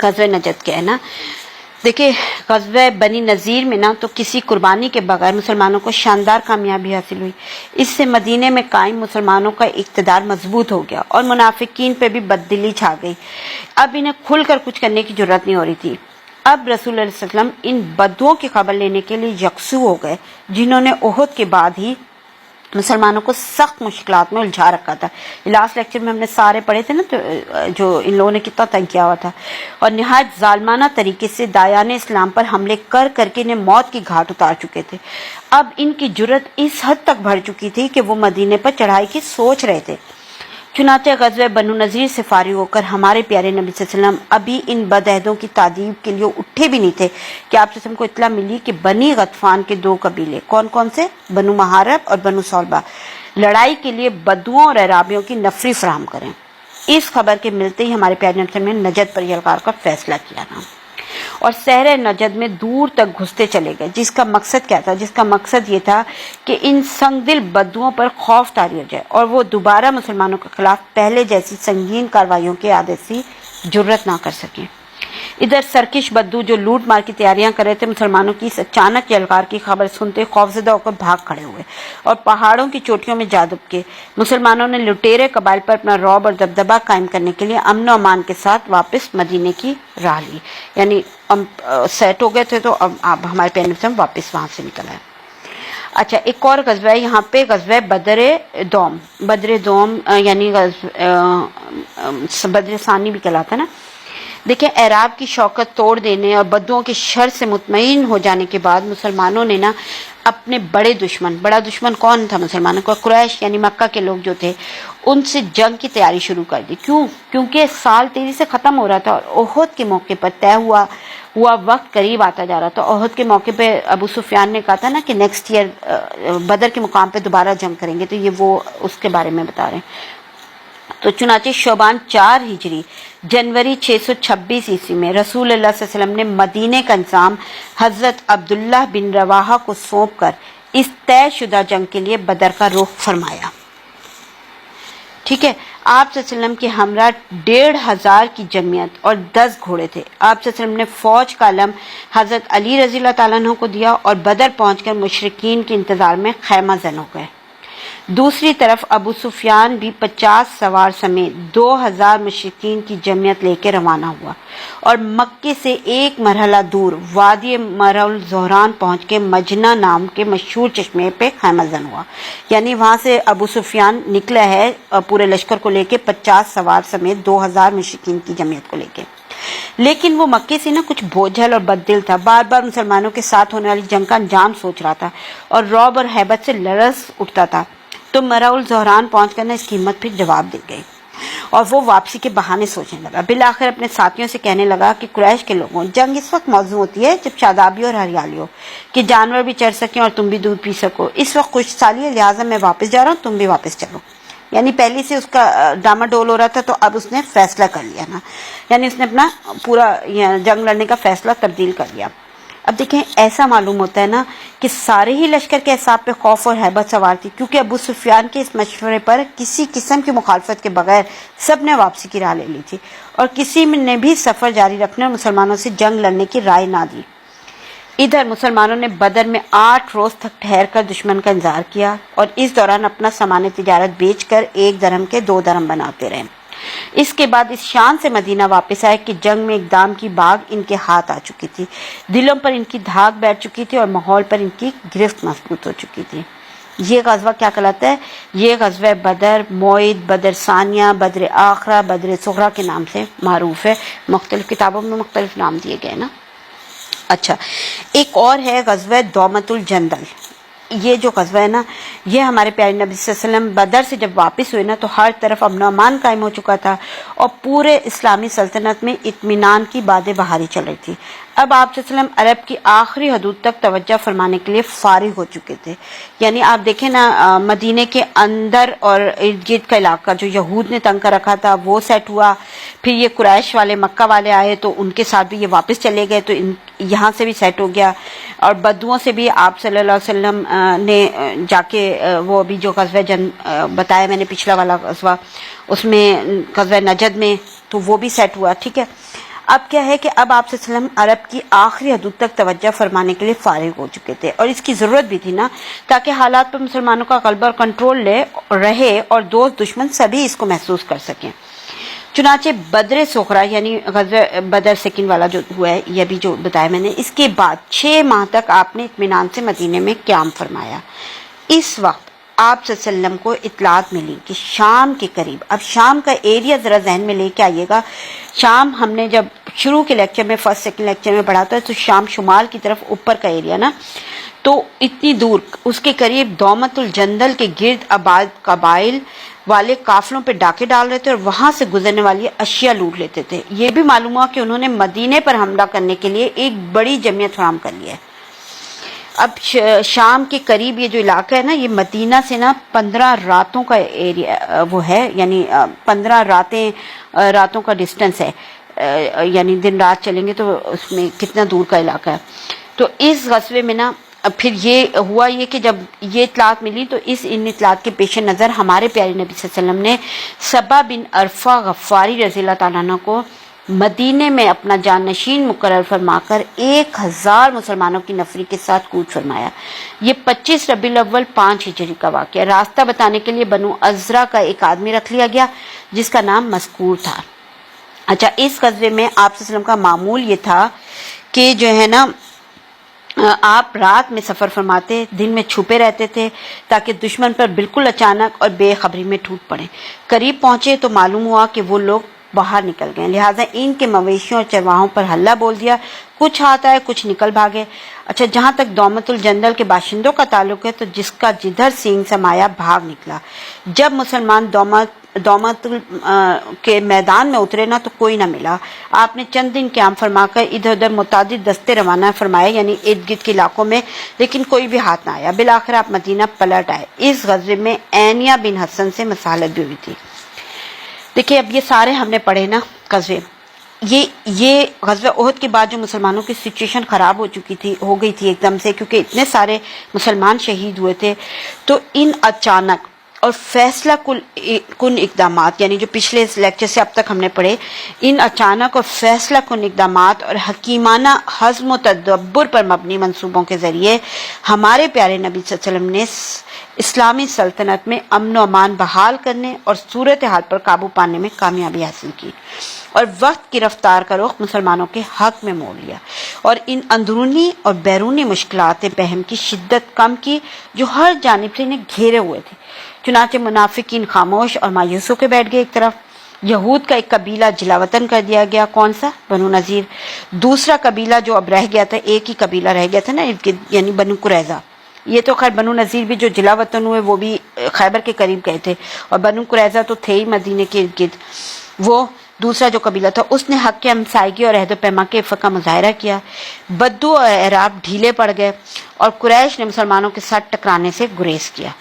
غزوہ نجد کیا ہے نا، دیکھیں غزوہ بنی نذیر میں نا تو کسی قربانی کے بغیر مسلمانوں کو شاندار کامیابی حاصل ہوئی۔ اس سے مدینے میں قائم مسلمانوں کا اقتدار مضبوط ہو گیا اور منافقین پہ بھی بددلی چھا گئی۔ اب انہیں کھل کر کچھ کرنے کی جرات نہیں ہو رہی تھی۔ اب رسول اللہ صلی اللہ علیہ وسلم ان بدوؤں کی خبر لینے کے لیے یکسو ہو گئے جنہوں نے احد کے بعد ہی مسلمانوں کو سخت مشکلات میں الجھا رکھا تھا۔ لاسٹ لیکچر میں ہم نے سارے پڑھے تھے نا تو جو ان لوگوں نے کتنا تنگ کیا ہوا تھا اور نہایت ظالمانہ طریقے سے دایان اسلام پر حملے کر کر کے انہیں موت کی گھاٹ اتار چکے تھے۔ اب ان کی جرت اس حد تک بڑھ چکی تھی کہ وہ مدینے پر چڑھائی کی سوچ رہے تھے۔ چنانچہ غزوہ بنو نذیر سے فارغ ہو کر ہمارے پیارے نبی صلی اللہ علیہ وسلم ابھی ان بدعہدوں کی تعذیب کے لیے اٹھے بھی نہیں تھے کہ آپ صلی اللہ علیہ وسلم کو اطلاع ملی کہ بنی غطفان کے 2 قبیلے کون کون سے، بنو محارب اور بنو صلبہ، لڑائی کے لیے بدوؤں اور اعرابیوں کی نفری فراہم کریں۔ اس خبر کے ملتے ہی ہمارے پیارے نبی صلی اللہ علیہ وسلم نے نجد پر یلغار کا فیصلہ کیا نا اور صحرا نجد میں دور تک گھستے چلے گئے۔ جس کا مقصد کیا تھا؟ جس کا مقصد یہ تھا کہ ان سنگ دل بدوؤں پر خوف طاری ہو جائے اور وہ دوبارہ مسلمانوں کے خلاف پہلے جیسی سنگین کارروائیوں کے اعادے سے جرت نہ کر سکیں۔ ادھر سرکش بدو جو لوٹ مار کی تیاریاں کر رہے تھے، مسلمانوں کی اس اچانک یلغار کی خبر سنتے خوفزدہ ہو کر بھاگ کھڑے ہوئے اور پہاڑوں کی چوٹیوں میں جا دب کے مسلمانوں نے لٹیرے قبائل پر اپنا رعب اور دبدبہ قائم کرنے کے لیے امن و امان کے ساتھ واپس مدینے کی راہ لی۔ یعنی سیٹ ہو گئے تھے تو اب ہمارے پیارے نبی واپس وہاں سے نکل آئے۔ اچھا، ایک اور غزوہ ہے یہاں پہ، غزوہ بدر دوم یعنی بدر ثانی بھی کہلاتا ہے نا۔ دیکھیں، اعراب کی شوکت توڑ دینے اور بدوؤں کے شر سے مطمئن ہو جانے کے بعد مسلمانوں نے نا اپنے بڑا دشمن کون تھا مسلمانوں کا؟ قریش یعنی مکہ کے لوگ جو تھے، ان سے جنگ کی تیاری شروع کر دی۔ کیونکہ سال تیزی سے ختم ہو رہا تھا اور احد کے موقع پر طے ہوا وقت قریب آتا جا رہا تھا. احد کے موقع پہ ابو سفیان نے کہا تھا نا کہ نیکسٹ ایئر بدر کے مقام پہ دوبارہ جنگ کریں گے, تو یہ وہ اس کے بارے میں بتا رہے ہیں. تو چنانچہ شعبان 4 ہجری جنوری 626 عیسوی میں رسول اللہ صلی اللہ علیہ وسلم نے مدینے کا انتظام حضرت عبداللہ بن رواحہ کو سونپ کر اس طے شدہ جنگ کے لیے بدر کا رخ فرمایا. ٹھیک ہے, آپ صلی اللہ علیہ وسلم کے ہمراہ 1500 کی جمعیت اور 10 گھوڑے تھے. آپ صلی اللہ علیہ وسلم نے فوج کا علم حضرت علی رضی اللہ تعالیٰ عنہ کو دیا اور بدر پہنچ کر مشرکین کے انتظار میں خیمہ زن ہو گئے. دوسری طرف ابو سفیان بھی 50 سوار سمیت 2000 مشرکین کی جمعیت لے کے روانہ ہوا اور مکے سے ایک مرحلہ دور وادی مرع الزہران پہنچ کے مجنہ نام کے مشہور چشمے پہ خیمہ زن ہوا. یعنی وہاں سے ابو سفیان نکلا ہے پورے لشکر کو لے کے 50 سوار سمیت 2000 مشرکین کی جمعیت کو لے کے. لیکن وہ مکے سے نا کچھ بوجھل اور بددل تھا, بار بار مسلمانوں کے ساتھ ہونے والی جنگ کا انجام سوچ رہا تھا اور رعب اور ہیبت سے لرز اٹھتا تھا. تو مرع الزہران پہنچ کر اس کی ہمت پھر جواب دے گئی اور وہ واپسی کے بہانے سوچنے لگا. بالآخر اپنے ساتھیوں سے کہنے لگا کہ قریش کے لوگوں, جنگ اس وقت موزوں ہوتی ہے جب شادابی اور ہریالی ہو, کہ جانور بھی چر سکیں اور تم بھی دودھ پی سکو. اس وقت خوش سالی ہے, لہٰذا میں واپس جا رہا ہوں, تم بھی واپس چلو. یعنی پہلے سے اس کا ڈاما ڈول ہو رہا تھا, تو اب اس نے فیصلہ کر لیا نا, یعنی اس نے اپنا پورا جنگ لڑنے کا فیصلہ تبدیل کر لیا. اب دیکھیں, ایسا معلوم ہوتا ہے نا کہ سارے ہی لشکر کے اعصاب پہ خوف اور ہیبت سوار تھی, کیونکہ ابو سفیان کے اس مشورے پر کسی قسم کی مخالفت کے بغیر سب نے واپسی کی راہ لے لی تھی اور کسی نے بھی سفر جاری رکھنے اور مسلمانوں سے جنگ لڑنے کی رائے نہ دی. ادھر مسلمانوں نے بدر میں 8 روز تک ٹھہر کر دشمن کا انتظار کیا اور اس دوران اپنا سامان تجارت بیچ کر 1 درہم کے 2 درہم بناتے رہے. اس کے بعد اس شان سے مدینہ واپس آئے کہ جنگ میں اقدام کی باغ ان کے ہاتھ آ چکی تھی, دلوں پر ان کی دھاک بیٹھ چکی تھی اور ماحول پر ان کی گرفت مضبوط ہو چکی تھی. یہ غزوہ کیا کہلاتا ہے؟ یہ غزوہ بدر, موعد, بدر ثانیہ, بدر آخرہ, بدر صغریٰ کے نام سے معروف ہے. مختلف کتابوں میں مختلف نام دیے گئے نا. اچھا, ایک اور ہے غزوہ دومۃ الجندل. یہ جو غزوہ ہے نا, یہ ہمارے پیارے نبی صلی اللہ علیہ وسلم بدر سے جب واپس ہوئے نا, تو ہر طرف امن و امان قائم ہو چکا تھا اور پورے اسلامی سلطنت میں اطمینان کی باد بہاری چل رہی تھی. اب آپ صلی اللہ علیہ وسلم عرب کی آخری حدود تک توجہ فرمانے کے لیے فارغ ہو چکے تھے. یعنی آپ دیکھیں نا, مدینے کے اندر اور ارد گرد کا علاقہ جو یہود نے تنگ کر رکھا تھا وہ سیٹ ہوا. پھر یہ قریش والے, مکہ والے آئے تو ان کے ساتھ بھی یہ واپس چلے گئے, تو یہاں سے بھی سیٹ ہو گیا. اور بدوؤں سے بھی آپ صلی اللہ علیہ وسلم نے جا کے وہ ابھی جو غزوہ بتایا میں نے پچھلا والا غزوہ, اس میں غزوہ نجد میں, تو وہ بھی سیٹ ہوا. ٹھیک ہے, اب کیا ہے کہ اب آپ صلی اللہ علیہ وسلم عرب کی آخری حدود تک توجہ فرمانے کے لیے فارغ ہو چکے تھے, اور اس کی ضرورت بھی تھی نا, تاکہ حالات پر مسلمانوں کا غلبہ اور کنٹرول رہے اور دوست دشمن سبھی اس کو محسوس کر سکیں. چنانچہ بدر صغریٰ یعنی غزوہ بدر سیکنڈ والا جو ہوا ہے, یہ بھی جو بتایا میں نے, اس کے بعد 6 ماہ تک آپ نے اطمینان سے مدینے میں قیام فرمایا. اس وقت آپ صلی اللہ علیہ وسلم کو اطلاعات ملی کہ شام کے قریب, اب شام کا ایریا ذرا ذہن میں لے کے آئیے گا. شام ہم نے جب شروع کے لیکچر میں, فرسٹ سیکنڈ لیکچر میں پڑھا تھا, تو شام شمال کی طرف اوپر کا ایریا نا, تو اتنی دور اس کے قریب دومۃ الجندل کے گرد آباد قبائل والے قافلوں پہ ڈاکے ڈال رہے تھے اور وہاں سے گزرنے والی اشیاء لوٹ لیتے تھے. یہ بھی معلوم ہوا کہ انہوں نے مدینے پر حملہ کرنے کے لیے ایک بڑی جمعیت فراہم کر لی ہے. اب شام کے قریب یہ جو علاقہ ہے نا, یہ مدینہ سے نا 15 راتوں کا ایریا وہ ہے, یعنی 15 راتوں کا ڈسٹنس ہے, یعنی دن رات چلیں گے تو اس میں کتنا دور کا علاقہ ہے. تو اس غزوے میں نا پھر یہ ہوا یہ کہ جب یہ اطلاعات ملی, تو ان اطلاعات کے پیش نظر ہمارے پیارے نبی صلی اللہ علیہ وسلم نے صبا بن عرفہ غفاری رضی اللہ تعالیٰ عنہ کو مدینے میں اپنا جانشین مقرر فرما کر 1000 مسلمانوں کی نفری کے ساتھ کوچ فرمایا. یہ 25 ربیع الاول 5 ہجری کا واقعہ. راستہ بتانے کے لیے بنو ازرا کا ایک آدمی رکھ لیا گیا جس کا نام مذکور تھا. اچھا, اس غزوے میں آپ صلی اللہ علیہ وسلم کا معمول یہ تھا کہ جو ہے نا, آپ رات میں سفر فرماتے, دن میں چھپے رہتے تھے تاکہ دشمن پر بالکل اچانک اور بے خبری میں ٹوٹ پڑے. قریب پہنچے تو معلوم ہوا کہ وہ لوگ باہر نکل گئے, لہٰذا ان کے مویشیوں اور چرواہوں پر حلہ بول دیا. کچھ ہاتھ آئے, کچھ نکل بھاگے. اچھا, جہاں تک دومۃ الجندل کے باشندوں کا تعلق ہے, تو جس کا جدھر سینگ سمایا بھاگ نکلا. جب مسلمان دومت کے میدان میں اترے نا تو کوئی نہ ملا. آپ نے چند دن قیام فرما کر ادھر ادھر متعدد دستے روانہ فرمائے یعنی ارد گرد کے علاقوں میں, لیکن کوئی بھی ہاتھ نہ آیا. بالآخر آپ مدینہ پلٹ آئے. اس غزوے میں عینیہ بن حسن سے مصالحت بھی ہوئی تھی. دیکھیے اب یہ سارے ہم نے پڑھے نا غزوے, یہ غزوہ احد کے بعد جو مسلمانوں کی سچویشن خراب ہو گئی تھی ایک دم سے, کیونکہ اتنے سارے مسلمان شہید ہوئے تھے. تو ان اچانک اور فیصلہ کن اقدامات, یعنی جو پچھلے لیکچر سے اب تک ہم نے پڑھے, ان اچانک اور فیصلہ کن اقدامات اور حکیمانہ حزم و تدبر پر مبنی منصوبوں کے ذریعے ہمارے پیارے نبی صلی اللہ علیہ وسلم نے اسلامی سلطنت میں امن و امان بحال کرنے اور صورتحال پر قابو پانے میں کامیابی حاصل کی, اور وقت کی رفتار کا رخ مسلمانوں کے حق میں موڑ لیا, اور ان اندرونی اور بیرونی مشکلات بہم کی شدت کم کی جو ہر جانب سے انہیں گھیرے ہوئے تھے. چنانچہ منافقین خاموش اور مایوس ہو کے بیٹھ گئے. ایک طرف یہود کا ایک قبیلہ جلا وطن کر دیا گیا, کون سا؟ بنو نذیر. دوسرا قبیلہ جو اب رہ گیا تھا, ایک ہی قبیلہ رہ گیا تھا نا یعنی بنو قریظہ. یہ تو خیر بنو نذیر بھی جو جلا وطن ہوئے وہ بھی خیبر کے قریب گئے تھے, اور بنو قریظہ تو تھے ہی مدینے کے ارد گرد. وہ دوسرا جو قبیلہ تھا اس نے حق کے ہمسائیگی اور عہد و پیما کے عفت کا مظاہرہ کیا. بدو اور اعراب ڈھیلے پڑ گئے, اور قریش نے مسلمانوں کے ساتھ ٹکرانے سے گریز کیا,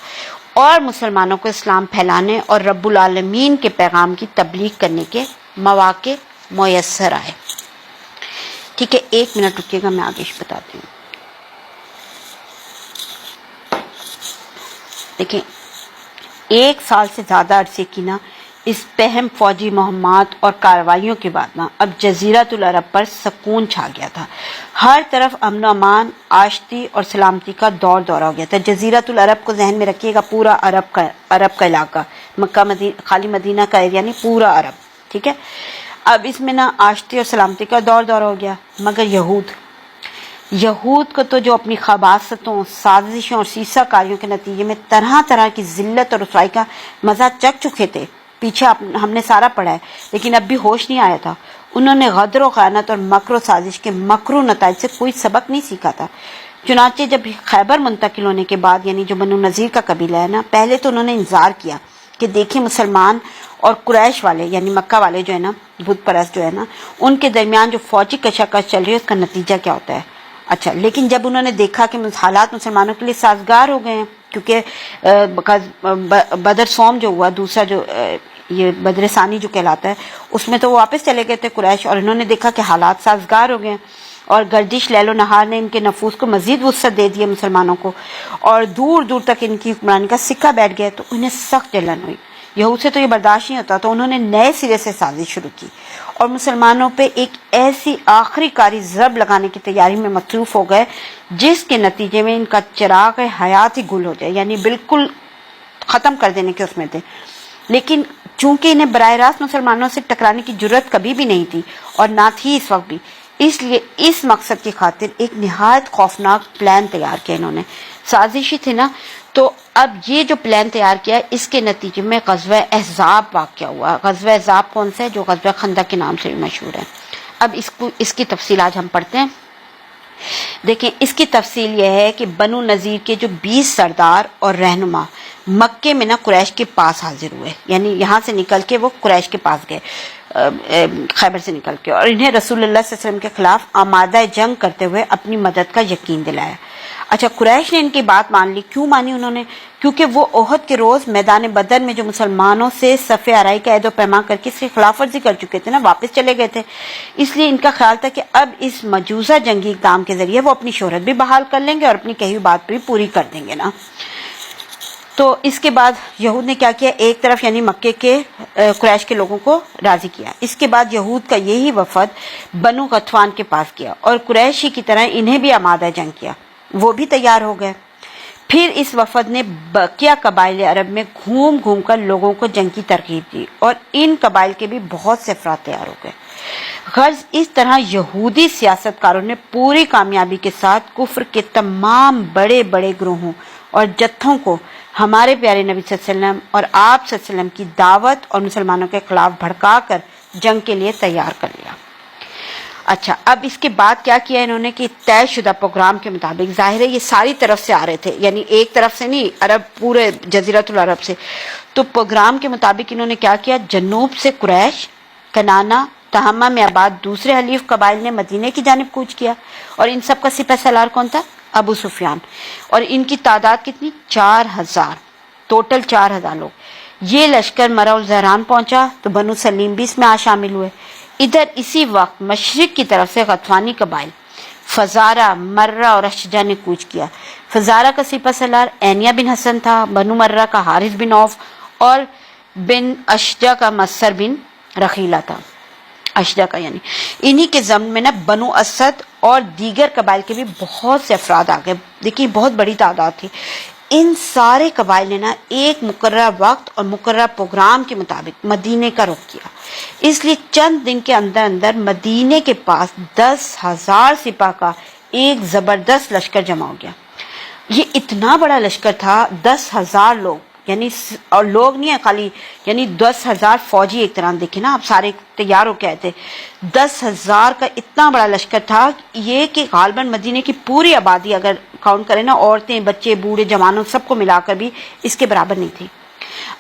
اور مسلمانوں کو اسلام پھیلانے اور رب العالمین کے پیغام کی تبلیغ کرنے کے مواقع میسر آئے. ٹھیک ہے, 1 منٹ رکیے گا, میں آگے بتاتی ہوں. دیکھیں 1 سال سے زیادہ عرصے کی نا اس پہم فوجی مہمات اور کارروائیوں کے بعد نا اب جزیرۃ العرب پر سکون چھا گیا تھا. ہر طرف امن و امان, آشتی اور سلامتی کا دورہ ہو گیا تھا. جزیرۃ العرب کو ذہن میں رکھیے گا, پورا عرب کا علاقہ, مکہ مدینہ خالی مدینہ کا ایریا نہیں, پورا عرب. ٹھیک ہے, اب اس میں نا آشتی اور سلامتی کا دورہ ہو گیا. مگر یہود کو تو جو اپنی خباثتوں, سازشوں اور سیسہ کاریوں کے نتیجے میں طرح طرح کی ذلت اور رسوائی کا مزہ چکھ چکے تھے, پیچھے ہم نے سارا پڑھا ہے, لیکن اب بھی ہوش نہیں آیا تھا. انہوں نے غدر و خیانت اور مکر و سازش کے مکرو نتائج سے کوئی سبق نہیں سیکھا تھا. چنانچہ جب خیبر منتقل ہونے کے بعد, یعنی جو بنو نذیر کا قبیلہ ہے نا, پہلے تو انہوں نے انتظار کیا کہ دیکھیں مسلمان اور قریش والے یعنی مکہ والے جو ہے نا, بت پرست جو ہے نا, ان کے درمیان جو فوجی کشاکش چل رہی ہے اس کا نتیجہ کیا ہوتا ہے. اچھا, لیکن جب انہوں نے دیکھا کہ حالات مسلمانوں کے لیے سازگار ہو گئے ہیں, کیونکہ بدر سوم جو ہوا, دوسرا جو یہ بدر ثانی جو کہلاتا ہے, اس میں تو وہ واپس چلے گئے تھے قریش, اور انہوں نے دیکھا کہ حالات سازگار ہو گئے ہیں, اور گردش لیل و نہار نے ان کے نفوس کو مزید وسعت دے دی مسلمانوں کو, اور دور دور تک ان کی حکمرانی کا سکہ بیٹھ گیا. تو انہیں سخت جلن ہوئی. یہود سے تو یہ برداشت نہیں ہوتا, تو انہوں نے نئے سرے سے سازش شروع کی اور مسلمانوں پہ ایک ایسی آخری کاری ضرب لگانے کی تیاری میں مصروف ہو گئے جس کے نتیجے میں ان کا چراغ حیات ہی گل ہو جائے, یعنی بالکل ختم کر دینے کے اس میں تھے. لیکن چونکہ انہیں براہ راست مسلمانوں سے ٹکرانے کی جرت کبھی بھی نہیں تھی اور نہ تھی اس وقت بھی, اس لیے اس مقصد کی خاطر ایک نہایت خوفناک پلان تیار کیا انہوں نے. سازشی تھے نا, تو اب یہ جو پلان تیار کیا اس کے نتیجے میں غزوہ احزاب واقع ہوا. غزوہ احزاب کون سا ہے؟ جو غزوہ خندق کے نام سے بھی مشہور ہے. اب اس کی تفصیل آج ہم پڑھتے ہیں. دیکھیں, اس کی تفصیل یہ ہے کہ بنو نذیر کے جو 20 سردار اور رہنما مکے میں نا قریش کے پاس حاضر ہوئے, یعنی یہاں سے نکل کے وہ قریش کے پاس گئے, خیبر سے نکل کے, اور انہیں رسول اللہ صلی اللہ علیہ وسلم کے خلاف آمادہ جنگ کرتے ہوئے اپنی مدد کا یقین دلایا. اچھا, قریش نے ان کی بات مان لی. کیوں مانی انہوں نے؟ کیونکہ وہ احد کے روز میدان بدر میں جو مسلمانوں سے صف آرائی کا عہد و پیمان کر کے اس کی خلاف ورزی کر چکے تھے نا, واپس چلے گئے تھے. اس لیے ان کا خیال تھا کہ اب اس مجوزہ جنگی اقدام کے ذریعے وہ اپنی شہرت بھی بحال کر لیں گے اور اپنی کہی ہوئی بات بھی پوری کر دیں گے نا. تو اس کے بعد یہود نے کیا کیا, ایک طرف یعنی مکے کے قریش کے لوگوں کو راضی کیا. اس کے بعد یہود کا یہی وفد بنو غطفان کے پاس گیا اور قریشی کی طرح انہیں بھی آمادہ جنگ کیا, وہ بھی تیار ہو گئے. پھر اس وفد نے بقیہ قبائل عرب میں گھوم گھوم کر لوگوں کو جنگ کی ترغیب دی اور ان قبائل کے بھی بہت سے افراد تیار ہو گئے. غرض اس طرح یہودی سیاست کاروں نے پوری کامیابی کے ساتھ کفر کے تمام بڑے بڑے گروہوں اور جتھوں کو ہمارے پیارے نبی صلی اللہ علیہ وسلم اور آپ صلی اللہ علیہ وسلم کی دعوت اور مسلمانوں کے خلاف بھڑکا کر جنگ کے لیے تیار کر لیا. اچھا, اب اس کے بعد کیا کیا انہوں نے کہ طے شدہ پروگرام کے مطابق, ظاہر ہے یہ ساری طرف سے آ رہے تھے, یعنی ایک طرف سے نہیں, عرب پورے جزیرۃ العرب سے, تو پروگرام کے مطابق انہوں نے کیا کیا، جنوب سے قریش، کنانا، تہامہ میں آباد دوسرے حلیف قبائل نے مدینے کی جانب کوچ کیا، اور ان سب کا سپہ سالار کون تھا؟ ابو سفیان، اور ان کی تعداد کتنی؟ 4000، ٹوٹل 4000 لوگ۔ یہ لشکر مرو الزہران پہنچا تو بنو سلیم بھی اس میں شامل ہوئے۔ ادھر اسی وقت مشرق کی طرف سے غطفانی قبائل فزارہ، مرہ اور اشجع نے کوچ کیا۔ فزارہ کا سپہ سالار اینیہ بن حسن تھا، بنو مرہ کا حارث بن عوف، اور بن اشجع کا مصر بن رخیلہ تھا۔ اشجع کا یعنی انہی کے ضمن میں نا بنو اسد اور دیگر قبائل کے بھی بہت سے افراد آ گئے۔ دیکھیے بہت بڑی تعداد تھی۔ ان سارے قبائل نے نا ایک مقررہ وقت اور مقررہ پروگرام کے مطابق مدینے کا رخ کیا، اس لیے چند دن کے اندر اندر مدینے کے پاس 10,000 سپاہ کا ایک زبردست لشکر جمع ہو گیا۔ یہ اتنا بڑا لشکر تھا، 10,000 لوگ، یعنی اور لوگ نہیں ہے خالی، یعنی 10,000 فوجی ایک طرح دیکھیں نا، اب سارے تیار ہو کے آئے تھے۔ 10,000 کا اتنا بڑا لشکر تھا یہ کہ غالباً مدینے کی پوری آبادی اگر کاؤنٹ کریں نا، عورتیں، بچے، بوڑھے، جوانوں سب کو ملا کر بھی اس کے برابر نہیں تھی۔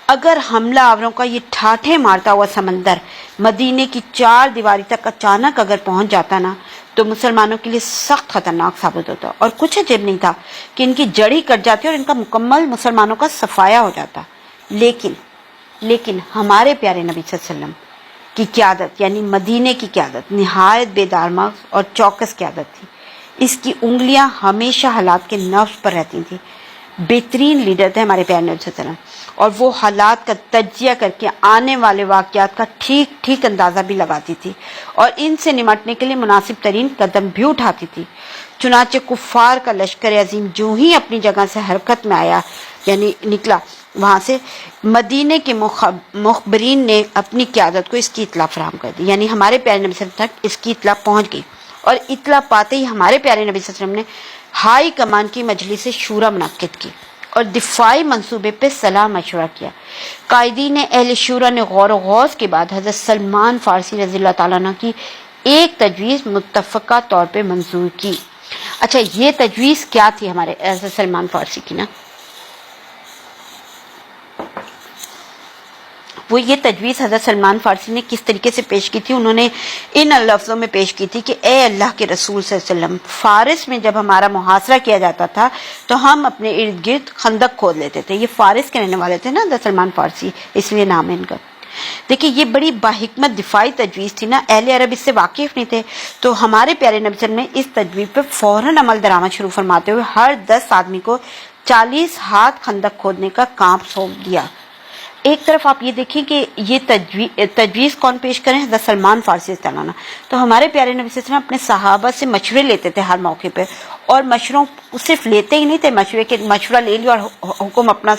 اگر حملہ آوروں کا یہ ٹھاٹھے مارتا ہوا سمندر مدینے کی 4 دیواری تک اچانک اگر پہنچ جاتا نا تو مسلمانوں کے لیے سخت خطرناک ثابت ہوتا، اور کچھ عجیب نہیں تھا کہ ان کی جڑ ہی کٹ جاتی اور ان کا مکمل مسلمانوں کا صفایا ہو جاتا۔ لیکن ہمارے پیارے نبی صلی اللہ علیہ وسلم کی قیادت، یعنی مدینے کی قیادت، نہایت بیدار مغز اور چوکس قیادت تھی۔ اس کی انگلیاں ہمیشہ حالات کے نفس پر رہتی تھیں۔ بہترین لیڈر تھے ہمارے پیارے نبی صلی اللہ علیہ وسلم، اور وہ حالات کا تجزیہ کر کے آنے والے واقعات کا ٹھیک اندازہ بھی لگاتی تھی، اور ان سے نمٹنے کے لیے مناسب ترین قدم بھی اٹھاتی تھی۔ چنانچہ کفار کا لشکر عظیم جو ہی اپنی جگہ سے حرکت میں آیا، یعنی نکلا وہاں سے، مدینے کے مخبرین نے اپنی قیادت کو اس کی اطلاع فراہم کر دی، یعنی ہمارے پیارے نبی صلی اللہ علیہ وسلم تک اس کی اطلاع پہنچ گئی، اور اطلاع پاتے ہی ہمارے پیارے نبی صلی اللہ علیہ وسلم نے ہائی کمان کی مجلس شورا منعقد کی اور دفاعی منصوبے پہ صلاح مشورہ کیا۔ قائدین اہل شورا نے غور و غوض کے بعد حضرت سلمان فارسی رضی اللہ تعالیٰ عنہ کی ایک تجویز متفقہ طور پہ منظور کی۔ اچھا، یہ تجویز کیا تھی ہمارے حضرت سلمان فارسی کی نا؟ وہ یہ تجویز حضرت سلمان فارسی نے کس طریقے سے پیش کی تھی؟ انہوں نے ان لفظوں میں پیش کی تھی کہ اے اللہ کے رسول صلی اللہ علیہ وسلم، فارس میں جب ہمارا محاصرہ کیا جاتا تھا تو ہم اپنے ارد گرد خندق کھود لیتے تھے۔ یہ فارس کے رہنے والے تھے نا حضرت سلمان فارسی، اس لیے نام ہے ان کا۔ دیکھیں یہ بڑی باحکمت دفاعی تجویز تھی نا، اہل عرب اس سے واقف نہیں تھے، تو ہمارے پیارے نبی صلی اللہ علیہ وسلم نے اس تجویز پہ فوراً عمل درآمد شروع فرماتے ہوئے ہر 10 آدمی کو 40 ہاتھ خندق کھودنے کا کام سونپ دیا۔ ایک طرف آپ یہ دیکھیں کہ یہ تجویز کون پیش کریں؟ حضرت سلمان فارسی تعالیٰ عنہ۔ تو ہمارے پیارے نبی صلی اللہ علیہ وسلم اپنے صحابہ سے مشورے لیتے تھے ہر موقع پہ، اور مشوروں صرف لیتے ہی نہیں تھے، مشورہ لے لیا اور حکم اپنا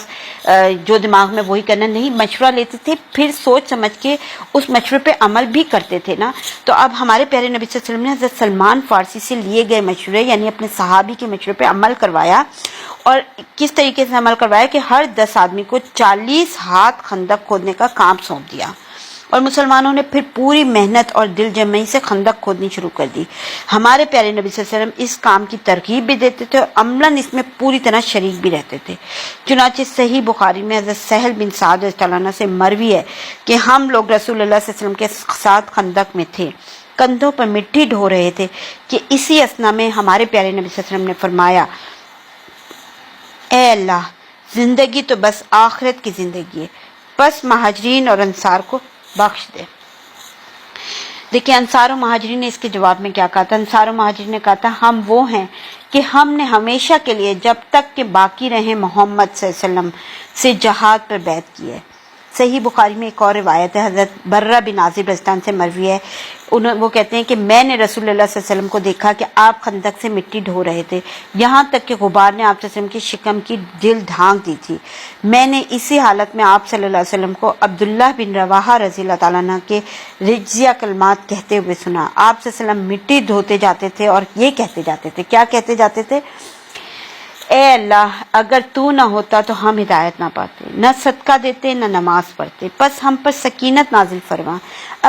جو دماغ میں وہی کرنا نہیں، مشورہ لیتے تھے، پھر سوچ سمجھ کے اس مشورے پہ عمل بھی کرتے تھے نا۔ تو اب ہمارے پیارے نبی صلی اللہ علیہ وسلم نے حضرت سلمان فارسی سے لیے گئے مشورے، یعنی اپنے صحابی کے مشورے پہ عمل کروایا، اور کس طریقے سے عمل کروایا کہ ہر 10 آدمی کو 40 ہاتھ خندق کھودنے کا کام سونپ دیا، اور مسلمانوں نے پھر پوری محنت اور دل جمعی سے خندق کھودنی شروع کر دی۔ ہمارے پیارے نبی صلی اللہ علیہ وسلم اس کام کی ترغیب بھی دیتے تھے اور عملاً اس میں پوری طرح شریک بھی رہتے تھے۔ چنانچہ صحیح بخاری میں حضرت سہل بن سعد رضی اللہ عنہ سے مروی ہے کہ ہم لوگ رسول اللہ صلی اللہ علیہ وسلم کے ساتھ خندق میں تھے، کندھوں پر مٹی ڈھو رہے تھے کہ اسی اثنا میں ہمارے پیارے نبی صلی اللہ علیہ وسلم نے فرمایا، اے اللہ، زندگی تو بس آخرت کی زندگی ہے، بس مہاجرین اور انصار کو بخش دے۔ دیکھیں انصار و مہاجرین نے اس کے جواب میں کیا کہا تھا؟ انصار و مہاجرین نے کہا تھا، ہم وہ ہیں کہ ہم نے ہمیشہ کے لیے جب تک کہ باقی رہے محمد صلی اللہ علیہ وسلم سے جہاد پر بیعت کی ہے۔ صحیح بخاری میں ایک اور روایت ہے، حضرت برہ بن عازب رضی اللہ عنہ سے مروی ہے، وہ کہتے ہیں کہ میں نے رسول اللہ صلی اللہ علیہ وسلم کو دیکھا کہ آپ خندق سے مٹی ڈھو رہے تھے، یہاں تک کہ غبار نے آپ صلی اللہ علیہ وسلم کی شکم کی جلد ڈھانک دی تھی۔ میں نے اسی حالت میں آپ صلی اللہ علیہ وسلم کو عبداللہ بن رواحہ رضی اللہ تعالیٰ عنہ کے رجزیہ کلمات کہتے ہوئے سنا۔ آپ صلی اللہ علیہ وسلم مٹی دھوتے جاتے تھے اور یہ کہتے جاتے تھے، کیا کہتے جاتے تھے؟ اے اللہ، اگر تو نہ ہوتا تو ہم ہدایت نہ پاتے، نہ صدقہ دیتے، نہ نماز پڑھتے، پس ہم پر سکینت نازل فرما،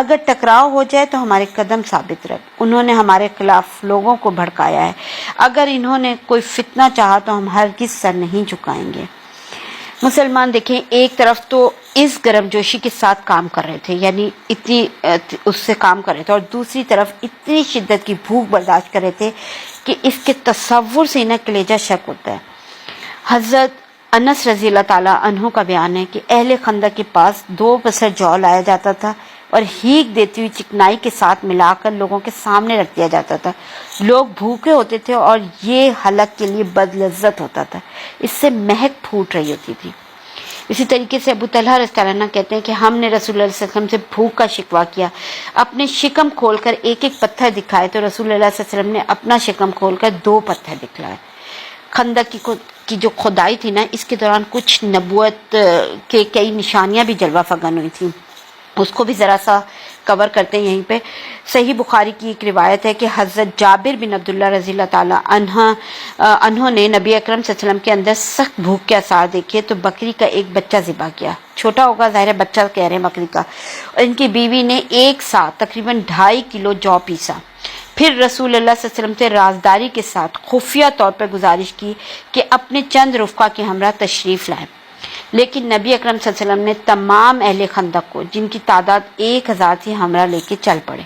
اگر ٹکراؤ ہو جائے تو ہمارے قدم ثابت رکھ۔ انہوں نے ہمارے خلاف لوگوں کو بھڑکایا ہے، اگر انہوں نے کوئی فتنہ چاہا تو ہم ہرگز سر نہیں جھکائیں گے۔ مسلمان دیکھیں ایک طرف تو اس گرم جوشی کے ساتھ کام کر رہے تھے، یعنی اتنی اس سے کام کر رہے تھے، اور دوسری طرف اتنی شدت کی بھوک برداشت کر رہے تھے کہ اس کے تصور سے انہیں کلیجہ شک ہوتا ہے۔ حضرت انس رضی اللہ تعالیٰ عنہ کا بیان ہے کہ اہل خندق کے پاس 2 پسر جو لایا جاتا تھا اور ہیک دیتی ہوئی چکنائی کے ساتھ ملا کر لوگوں کے سامنے رکھ دیا جاتا تھا۔ لوگ بھوکے ہوتے تھے اور یہ حلق کے لیے بد لذت ہوتا تھا، اس سے مہک پھوٹ رہی ہوتی تھی۔ اسی طریقے سے ابو طلحہ رضی اللہ عنہ کہتے ہیں کہ ہم نے رسول اللہ صلی اللہ علیہ وسلم سے بھوک کا شکوہ کیا، اپنے شکم کھول کر ایک ایک پتھر دکھائے تو رسول اللہ صلی اللہ علیہ وسلم نے اپنا شکم کھول کر 2 پتھر دکھلائے۔ خندق کی جو کھدائی تھی نا، اس کے دوران کچھ نبوت کے کئی نشانیاں بھی جلوہ فگن ہوئی تھیں، اس کو بھی ذرا سا کور کرتے ہیں یہیں پہ۔ صحیح بخاری کی ایک روایت ہے کہ حضرت جابر بن عبداللہ رضی اللہ تعالیٰ عنہ نے نبی اکرم صلی اللہ علیہ وسلم کے اندر سخت بھوک کے آثار دیکھے تو بکری کا ایک بچہ ذبح کیا، چھوٹا ہوگا ظاہر ہے، بچہ کہہ رہے ہیں بکری کا، اور ان کی بیوی نے ایک ساتھ تقریباً 2.5 کلو جو پیسا۔ پھر رسول اللہ صلی اللہ علیہ وسلم سے رازداری کے ساتھ خفیہ طور پر گزارش کی کہ اپنے چند رفقا کے ہمراہ تشریف لائیں، لیکن نبی اکرم صلی اللہ علیہ وسلم نے تمام اہل خندق کو، جن کی تعداد 1000 تھی، ہمراہ لے کے چل پڑے۔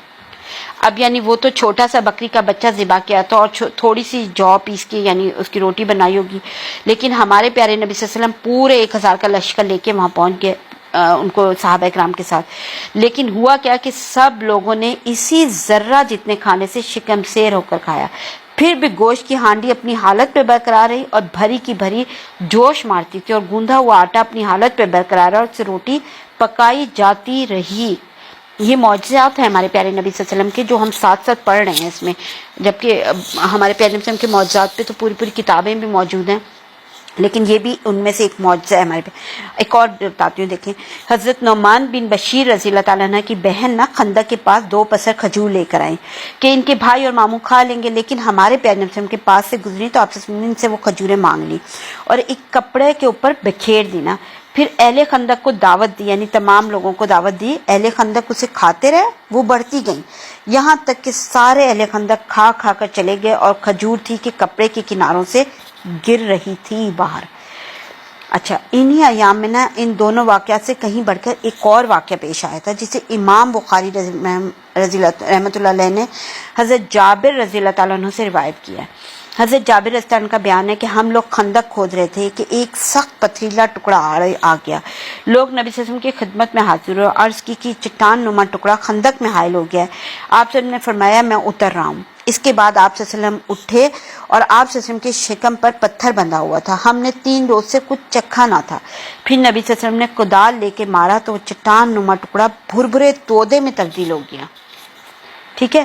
اب یعنی وہ تو چھوٹا سا بکری کا بچہ ذبح کیا تھا اور تھوڑی سی جو پیس کے یعنی اس کی روٹی بنائی ہوگی، لیکن ہمارے پیارے نبی صلی اللہ علیہ وسلم پورے 1000 کا لشکر لے کے وہاں پہنچ گئے ان کو صحابہ اکرام کے ساتھ۔ لیکن ہوا کیا کہ سب لوگوں نے اسی ذرہ جتنے کھانے سے شکم سیر ہو کر کھایا، پھر بھی گوشت کی ہانڈی اپنی حالت پہ برقرار رہی اور بھری کی بھری جوش مارتی تھی، اور گوندھا ہوا آٹا اپنی حالت پہ برقرار رہا اور اس سے روٹی پکائی جاتی رہی۔ یہ معجزات ہیں ہمارے پیارے نبی صلی اللہ علیہ وسلم کے، جو ہم ساتھ ساتھ پڑھ رہے ہیں اس میں، جبکہ ہمارے پیارے نبی صلی اللہ علیہ وسلم کے معجزات پہ تو پوری پوری کتابیں بھی موجود ہیں، لیکن یہ بھی ان میں سے ایک معجزہ ہے ہمارے پہ۔ ایک اور بتاتی ہوں، دیکھیں حضرت نعمان بن بشیر رضی اللہ تعالیٰ عنہ کی بہن نا خندق کے پاس 2 پسر کھجور لے کر آئیں کہ ان کے بھائی اور ماموں کھا لیں گے، لیکن ہمارے پیارے نبی صلی اللہ علیہ وسلم کے پاس سے گزری تو آپ ان سے وہ کھجوریں مانگ لی اور ایک کپڑے کے اوپر بکھیر دی نا۔ پھر اہل خندق کو دعوت دی، یعنی تمام لوگوں کو دعوت دی، اہل خندق اسے کھاتے رہے، وہ بڑھتی گئیں یہاں تک کہ سارے اہل خندق کھا کھا کر چلے گئے اور کھجور تھی کہ کپڑے کے کناروں سے گر رہی تھی باہر۔ اچھا، انہی ایام میں نا ان دونوں واقعات سے کہیں بڑھ کر ایک اور واقعہ پیش آیا تھا، جسے امام بخاری رحمۃ اللہ علیہ نے حضرت جابر رضی اللہ تعالیٰ عنہ سے روایت کیا ہے۔ حضرت جابر رضی اللہ عنہ کا بیان ہے کہ ہم لوگ خندق کھود رہے تھے کہ ایک سخت پتھریلا ٹکڑا آ گیا، لوگ نبی صلی اللہ علیہ وسلم کی خدمت میں حاضر ہوئے، عرض کی کہ چٹان نما ٹکڑا خندق میں حائل ہو گیا ہے۔ آپ صلی اللہ علیہ وسلم نے فرمایا میں اتر رہا ہوں۔ اس کے بعد آپ صلی اللہ علیہ وسلم اٹھے اور آپ صلی اللہ علیہ وسلم کے شکم پر پتھر بندھا ہوا تھا، ہم نے 3 روز سے کچھ چکھا نہ تھا۔ پھر نبی صلی اللہ علیہ وسلم نے کدال لے کے مارا تو وہ چٹان نما ٹکڑا بھربھرے تودے میں تبدیل ہو گیا۔ ٹھیک ہے،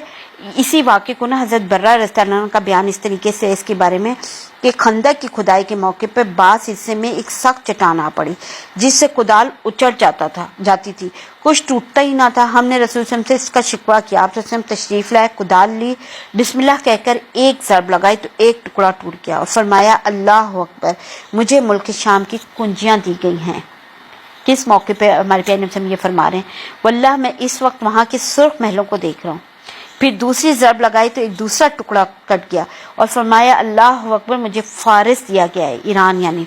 اسی واقعے کو نا حضرت برہ رضی اللہ عنہ کا بیان اس طریقے سے اس کے بارے میں کہ خندق کی کھدائی کے موقع پہ بعض حصے میں ایک سخت چٹان آ پڑی جس سے کدال اچڑ جاتی تھی، کچھ ٹوٹتا ہی نہ تھا۔ ہم نے رسول صلی اللہ علیہ وسلم سے اس کا شکوہ کیا، آپ صلی اللہ علیہ وسلم تشریف لائے، کدال لی، بسم اللہ کہہ کر ایک ضرب لگائی تو ایک ٹکڑا ٹوٹ گیا اور فرمایا اللہ اکبر، مجھے ملک شام کی کنجیاں دی گئی ہیں۔ کس موقع پہ ہمارے پیارے نبی صلی اللہ علیہ وسلم یہ فرما رہے ہیں؟ واللہ میں اس وقت وہاں کے سرخ محلوں کو دیکھ رہا ہوں۔ پھر دوسری ضرب لگائی تو ایک دوسرا ٹکڑا کٹ گیا اور فرمایا اللہ اکبر، مجھے فارس دیا گیا ہے، ایران یعنی۔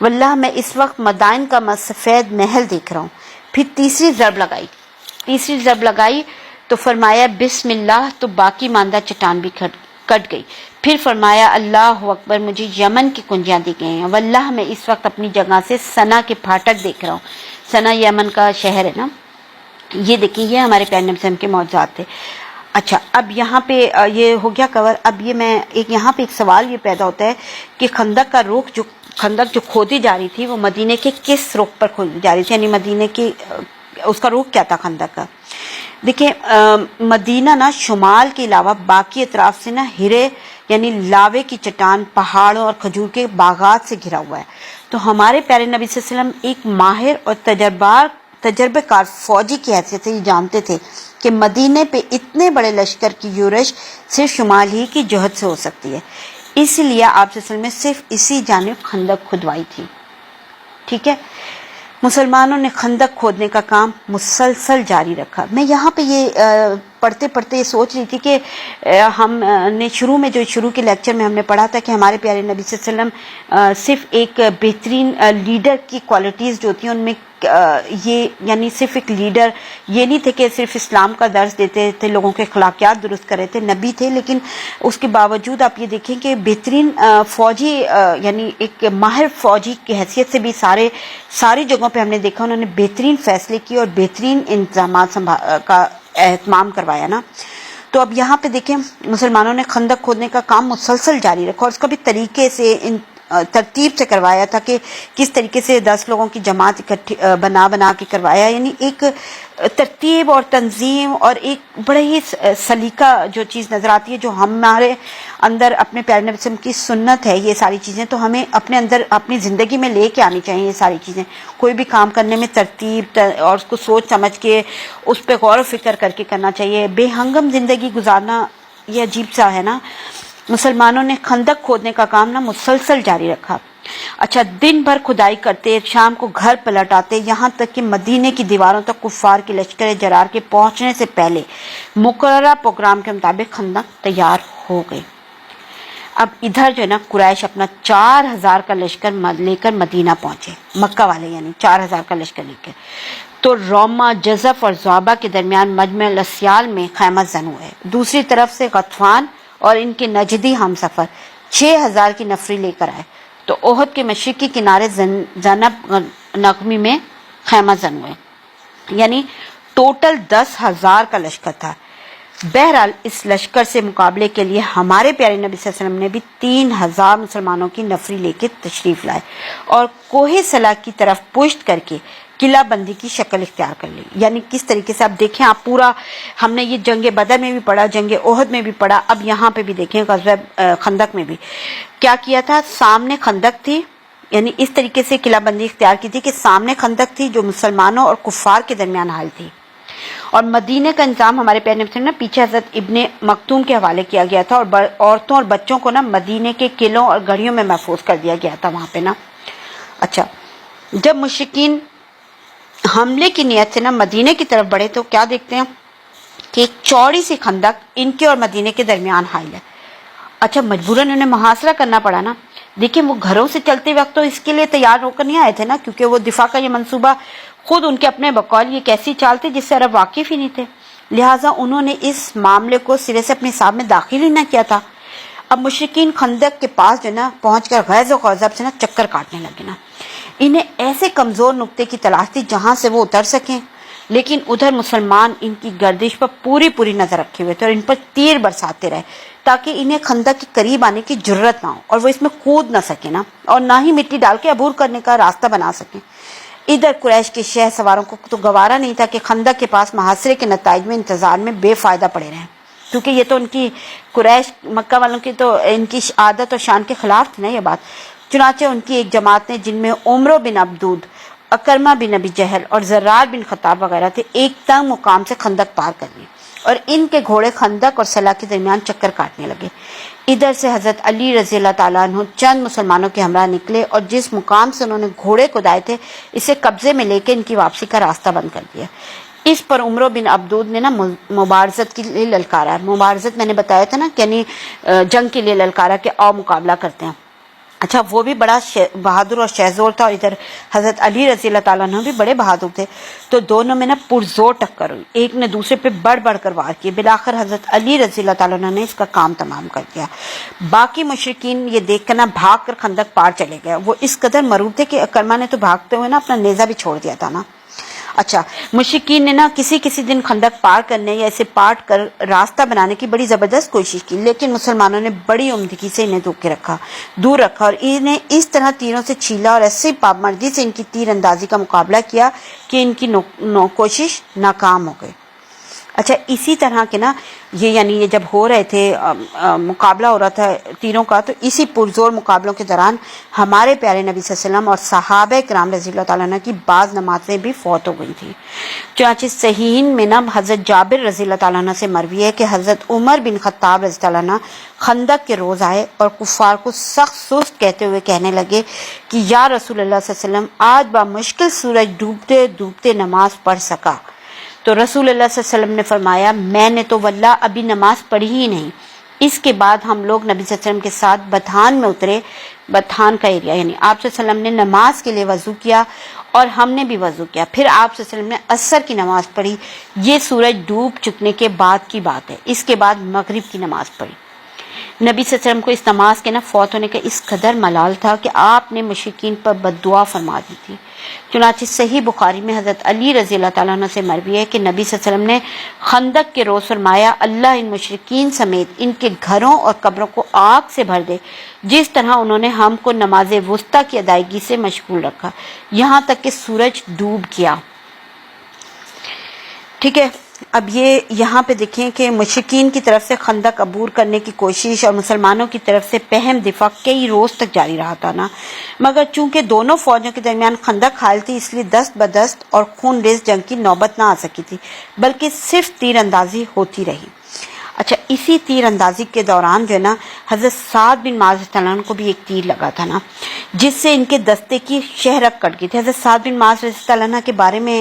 واللہ میں اس وقت مدائن کا سفید محل دیکھ رہا ہوں۔ پھر تیسری ضرب لگائی تو فرمایا بسم اللہ، تو باقی ماندہ چٹان بھی کٹ گئی۔ پھر فرمایا اللہ اکبر، مجھے یمن کی کنجیاں دی گئی ہیں۔ واللہ میں اس وقت اپنی جگہ سے سنا کے پھاٹک دیکھ رہا ہوں۔ سنا یمن کا شہر ہے نا۔ یہ دیکھیے، یہ ہمارے پیارے نبی صلی اللہ علیہ وسلم کے معجزات تھے۔ اچھا، اب یہاں پہ یہ ہو گیا کور۔ اب یہ میں یہاں پہ ایک سوال یہ پیدا ہوتا ہے کہ خندق جو کھودی جا رہی تھی وہ مدینے کے کس رخ پر کھودی جا رہی تھی، یعنی مدینے کی اس کا رخ کیا تھا خندق کا؟ دیکھیں، مدینہ نا شمال کے علاوہ باقی اطراف سے نا ہرے یعنی لاوے کی چٹان، پہاڑوں اور کھجور کے باغات سے گھرا ہوا ہے۔ تو ہمارے پیارے نبی صلی اللہ علیہ وسلم ایک ماہر اور تجربہ کار فوجی کی حیثیت سے یہ جانتے تھے کہ مدینے پہ اتنے بڑے لشکر کی یورش صرف شمال ہی کی جہت سے ہو سکتی ہے، اس لیے آپ صلی اللہ علیہ وسلم نے صرف اسی جانب خندق کھدوائی تھی۔ ٹھیک ہے، مسلمانوں نے خندق کھودنے کا کام مسلسل جاری رکھا. میں یہاں پہ یہ پڑھتے پڑھتے یہ سوچ رہی تھی کہ ہم نے شروع کے لیکچر میں ہم نے پڑھا تھا کہ ہمارے پیارے نبی صلی اللہ علیہ وسلم صرف ایک بہترین لیڈر کی کوالٹیز جو ہوتی ہیں ان میں یہ یعنی صرف ایک لیڈر یہ نہیں تھے کہ صرف اسلام کا درس دیتے تھے، لوگوں کے اخلاقیات درست کر رہے تھے، نبی تھے، لیکن اس کے باوجود آپ یہ دیکھیں کہ بہترین فوجی یعنی ایک ماہر فوجی کی حیثیت سے بھی ساری جگہوں پہ ہم نے دیکھا انہوں نے بہترین فیصلے کیے اور بہترین انتظامات کا اہتمام کروایا نا. تو اب یہاں پہ دیکھیں مسلمانوں نے خندق کھودنے کا کام مسلسل جاری رکھا اور اس کا بھی طریقے سے ترتیب سے کروایا تھا کہ کس طریقے سے 10 لوگوں کی جماعت اکٹھی بنا کے کروایا، یعنی ایک ترتیب اور تنظیم اور ایک بڑے ہی سلیقہ جو چیز نظر آتی ہے جو ہمارے اندر اپنے پیارے نبی صلی اللہ علیہ وسلم کی سنت ہے. یہ ساری چیزیں تو ہمیں اپنے اندر اپنی زندگی میں لے کے آنی چاہیے. یہ ساری چیزیں کوئی بھی کام کرنے میں ترتیب اور اس کو سوچ سمجھ کے اس پہ غور و فکر کر کے کرنا چاہیے. بے ہنگم زندگی گزارنا یہ عجیب سا ہے نا. مسلمانوں نے خندق کھودنے کا کام نا مسلسل جاری رکھا. اچھا، دن بھر کھدائی کرتے، شام کو گھر پلٹ آتے، یہاں تک کہ مدینے کی دیواروں تک کفار کے لشکر جرار کے پہنچنے سے پہلے مقررہ پروگرام کے مطابق خندق تیار ہو گئے. اب ادھر جو ہے نا قریش اپنا 4000 کا لشکر لے کر مدینہ پہنچے، مکہ والے یعنی 4000 کا لشکر لے کر. تو روما، جزف اور زوابہ کے درمیان مجمع الاسیال میں خیمہ زن ہوئے. دوسری طرف سے غطفان اور ان کے نجدی ہم سفر 6000 کی نفری لے کر آئے تو احد کے مشرقی کنارے زنب نغمی میں خیمہ زن ہوئے، یعنی ٹوٹل 10,000 کا لشکر تھا. بہرحال اس لشکر سے مقابلے کے لیے ہمارے پیارے نبی صلی اللہ علیہ وسلم نے بھی 3000 مسلمانوں کی نفری لے کے تشریف لائے اور کوہ صلا کی طرف پشت کر کے قلعہ بندی کی شکل اختیار کر لی. یعنی کس طریقے سے آپ دیکھیں، آپ پورا ہم نے یہ جنگ بدر میں بھی پڑھا، جنگ احد میں بھی پڑھا، اب یہاں پہ بھی دیکھیں غزوہ خندق میں بھی کیا کیا تھا. سامنے خندق تھی، یعنی اس طریقے سے قلعہ بندی اختیار کی تھی کہ سامنے خندق تھی جو مسلمانوں اور کفار کے درمیان حائل تھی، اور مدینے کا انتظام ہمارے پیارے نبی نے پیچھے حضرت ابن مکتوم کے حوالے کیا گیا تھا اور عورتوں اور بچوں کو نا مدینے کے قلعوں اور گڑھیوں میں محفوظ کر دیا گیا تھا وہاں پہ نا. اچھا، جب مشرکین حملے کی نیت سے نا مدینے کی طرف بڑھے تو کیا دیکھتے ہیں کہ ایک چوڑی سی خندق ان کے اور مدینے کے درمیان حائل ہے. اچھا، مجبوراً انہیں محاصرہ کرنا پڑا نا. دیکھیں وہ گھروں سے چلتے وقت تو اس کے لیے تیار ہو کر نہیں آئے تھے نا، کیونکہ وہ دفاع کا یہ منصوبہ خود ان کے اپنے بقول یہ کیسی چال تھی جس سے عرب واقف ہی نہیں تھے، لہٰذا انہوں نے اس معاملے کو سرے سے اپنے حساب میں داخل ہی نہ کیا تھا. اب مشرکین خندق کے پاس جو نا پہنچ کر غیظ و غضب سے نا چکر کاٹنے لگے نا. انہیں ایسے کمزور نقطے کی تلاش تھی جہاں سے وہ اتر سکیں، لیکن ادھر مسلمان ان کی گردش پر پوری نظر رکھے ہوئے تھے اور ان پر تیر برساتے رہے تاکہ انہیں خندق کے قریب آنے کی جرت نہ ہو اور وہ اس میں کود نہ سکے نا، اور نہ ہی مٹی ڈال کے عبور کرنے کا راستہ بنا سکیں. ادھر قریش کے شہ سواروں کو تو گوارا نہیں تھا کہ خندق کے پاس محاصرے کے نتائج میں انتظار میں بے فائدہ پڑے رہیں، کیونکہ یہ تو ان کی قریش مکہ والوں کی تو ان کی عادت اور شان کے خلاف تھی نا یہ بات. چنانچہ ان کی ایک جماعت نے، جن میں عمرو بن عبدود، اکرمہ بن ابی جہل اور زرار بن خطاب وغیرہ تھے، ایک تنگ مقام سے خندق پار کر لی اور ان کے گھوڑے خندق اور صلا کے درمیان چکر کاٹنے لگے. ادھر سے حضرت علی رضی اللہ تعالیٰ عنہ چند مسلمانوں کے ہمراہ نکلے اور جس مقام سے انہوں نے گھوڑے کودائے تھے اسے قبضے میں لے کے ان کی واپسی کا راستہ بند کر دیا. اس پر عمرو بن عبدود نے نا مبارزت کے لیے للکارا. مبارزت میں نے بتایا تھا نا، یعنی جنگ کے لیے للکارا کے آؤ مقابلہ کرتے ہیں. اچھا، وہ بھی بڑا بہادر اور شہزور تھا اور ادھر حضرت علی رضی اللہ تعالیٰ عنہ بھی بڑے بہادر تھے، تو دونوں میں نا پرزور ٹکر ہوئی، ایک نے دوسرے پہ بڑھ کر وار کیے. بالآخر حضرت علی رضی اللہ تعالیٰ عنہ نے اس کا کام تمام کر دیا. باقی مشرکین یہ دیکھ کر نا بھاگ کر خندق پار چلے گئے. وہ اس قدر مرعوب تھے کہ اکرمہ نے تو بھاگتے ہوئے نا اپنا نیزہ بھی چھوڑ دیا تھا نا. اچھا، مشرکین نے نا کسی دن خندق پار کرنے یا اسے پاٹ کر راستہ بنانے کی بڑی زبردست کوشش کی، لیکن مسلمانوں نے بڑی عمدگی سے انہیں دور رکھا اور انہیں اس طرح تیروں سے چھیلا اور ایسی پابندی سے ان کی تیر اندازی کا مقابلہ کیا کہ ان کی کوشش ناکام ہو گئی. اچھا اسی طرح کے نا یہ جب ہو رہے تھے مقابلہ ہو رہا تھا تیروں کا، تو اسی پرزور مقابلوں کے دوران ہمارے پیارے نبی صلی اللہ علیہ وسلم اور صحابہ کرام رضی اللہ تعالیٰ عنہ کی بعض نمازیں بھی فوت ہو گئی تھیں. چنانچہ صحیحین میں نا حضرت جابر رضی اللہ تعالیٰ عنہ سے مروی ہے کہ حضرت عمر بن خطاب رضی اللہ عنہ خندق کے روز آئے اور کفار کو سخت سست کہتے ہوئے کہنے لگے کہ یا رسول اللہ صلی اللہ علیہ وسلم آج بمشکل سورج ڈوبتے ڈوبتے نماز پڑھ سکا. تو رسول اللہ صلی اللہ علیہ وسلم نے فرمایا میں نے تو واللہ ابھی نماز پڑھی ہی نہیں. اس کے بعد ہم لوگ نبی صلی اللہ علیہ وسلم کے ساتھ بتھان میں اترے. بتھان کا ایریا یعنی آپ صلی اللہ علیہ وسلم نے نماز کے لیے وضو کیا اور ہم نے بھی وضو کیا. پھر آپ صلی اللہ علیہ وسلم نے عصر کی نماز پڑھی. یہ سورج ڈوب چکنے کے بعد کی بات ہے. اس کے بعد مغرب کی نماز پڑھی. نبی صلی اللہ علیہ وسلم کو اس نماز کے فوت ہونے کا اس قدر ملال تھا کہ آپ نے مشرکین پر بد دعا فرما دی تھی. چنانچہ صحیح بخاری میں حضرت علی رضی اللہ تعالیٰ عنہ سے مروی ہے کہ نبی صلی اللہ علیہ وسلم نے خندق کے روز فرمایا اللہ ان مشرکین سمیت ان کے گھروں اور قبروں کو آگ سے بھر دے جس طرح انہوں نے ہم کو نماز وسطیٰ کی ادائیگی سے مشغول رکھا یہاں تک کہ سورج ڈوب گیا. ٹھیک ہے. اب یہ یہاں پہ دیکھیں کہ مشرکین کی طرف سے خندق عبور کرنے کی کوشش اور مسلمانوں کی طرف سے پہم دفاع کئی روز تک جاری رہا تھا نا، مگر چونکہ دونوں فوجوں کے درمیان خندق حائل تھی اس لیے دست بدست اور خون ریز جنگ کی نوبت نہ آ سکی تھی بلکہ صرف تیر اندازی ہوتی رہی. اچھا اسی تیر اندازی کے دوران جو ہے نا حضرت سعد بن معاذ رضی اللہ عنہ کو بھی ایک تیر لگا تھا نا جس سے ان کے دستے کی شہرک کٹ گئی تھی. حضرت سعد بن معاذ رضی اللہ عنہ کے بارے میں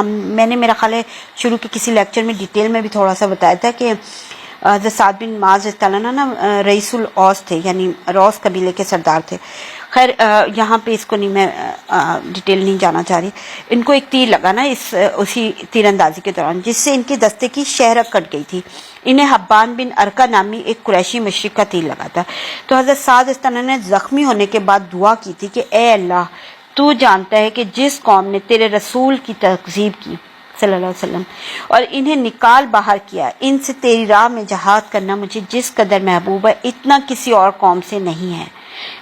میں نے میرا خیال ہے شروع کے کسی لیکچر میں ڈیٹیل میں بھی تھوڑا سا بتایا تھا کہ حضرت سعد بن معاذ رضی اللہ عنہ نا رئیس الاوس تھے یعنی روس قبیلے کے سردار تھے. خیر یہاں پہ اس کو نہیں میں ڈیٹیل نہیں جانا چاہ رہی. ان کو ایک تیر لگا نا اسی تیر اندازی کے دوران جس سے ان کے دستے کی شہرک کٹ گئی تھی. انہیں حبان بن ارقا نامی ایک قریشی مشرک کا تیر لگا تھا. تو حضرت سعد رضی اللہ عنہ نے زخمی ہونے کے بعد دعا کی تھی کہ اے اللہ تو جانتا ہے کہ جس قوم نے تیرے رسول کی تکذیب کی صلی اللہ علیہ وسلم اور انہیں نکال باہر کیا ان سے تیری راہ میں جہاد کرنا مجھے جس قدر محبوب ہے اتنا کسی اور قوم سے نہیں ہے.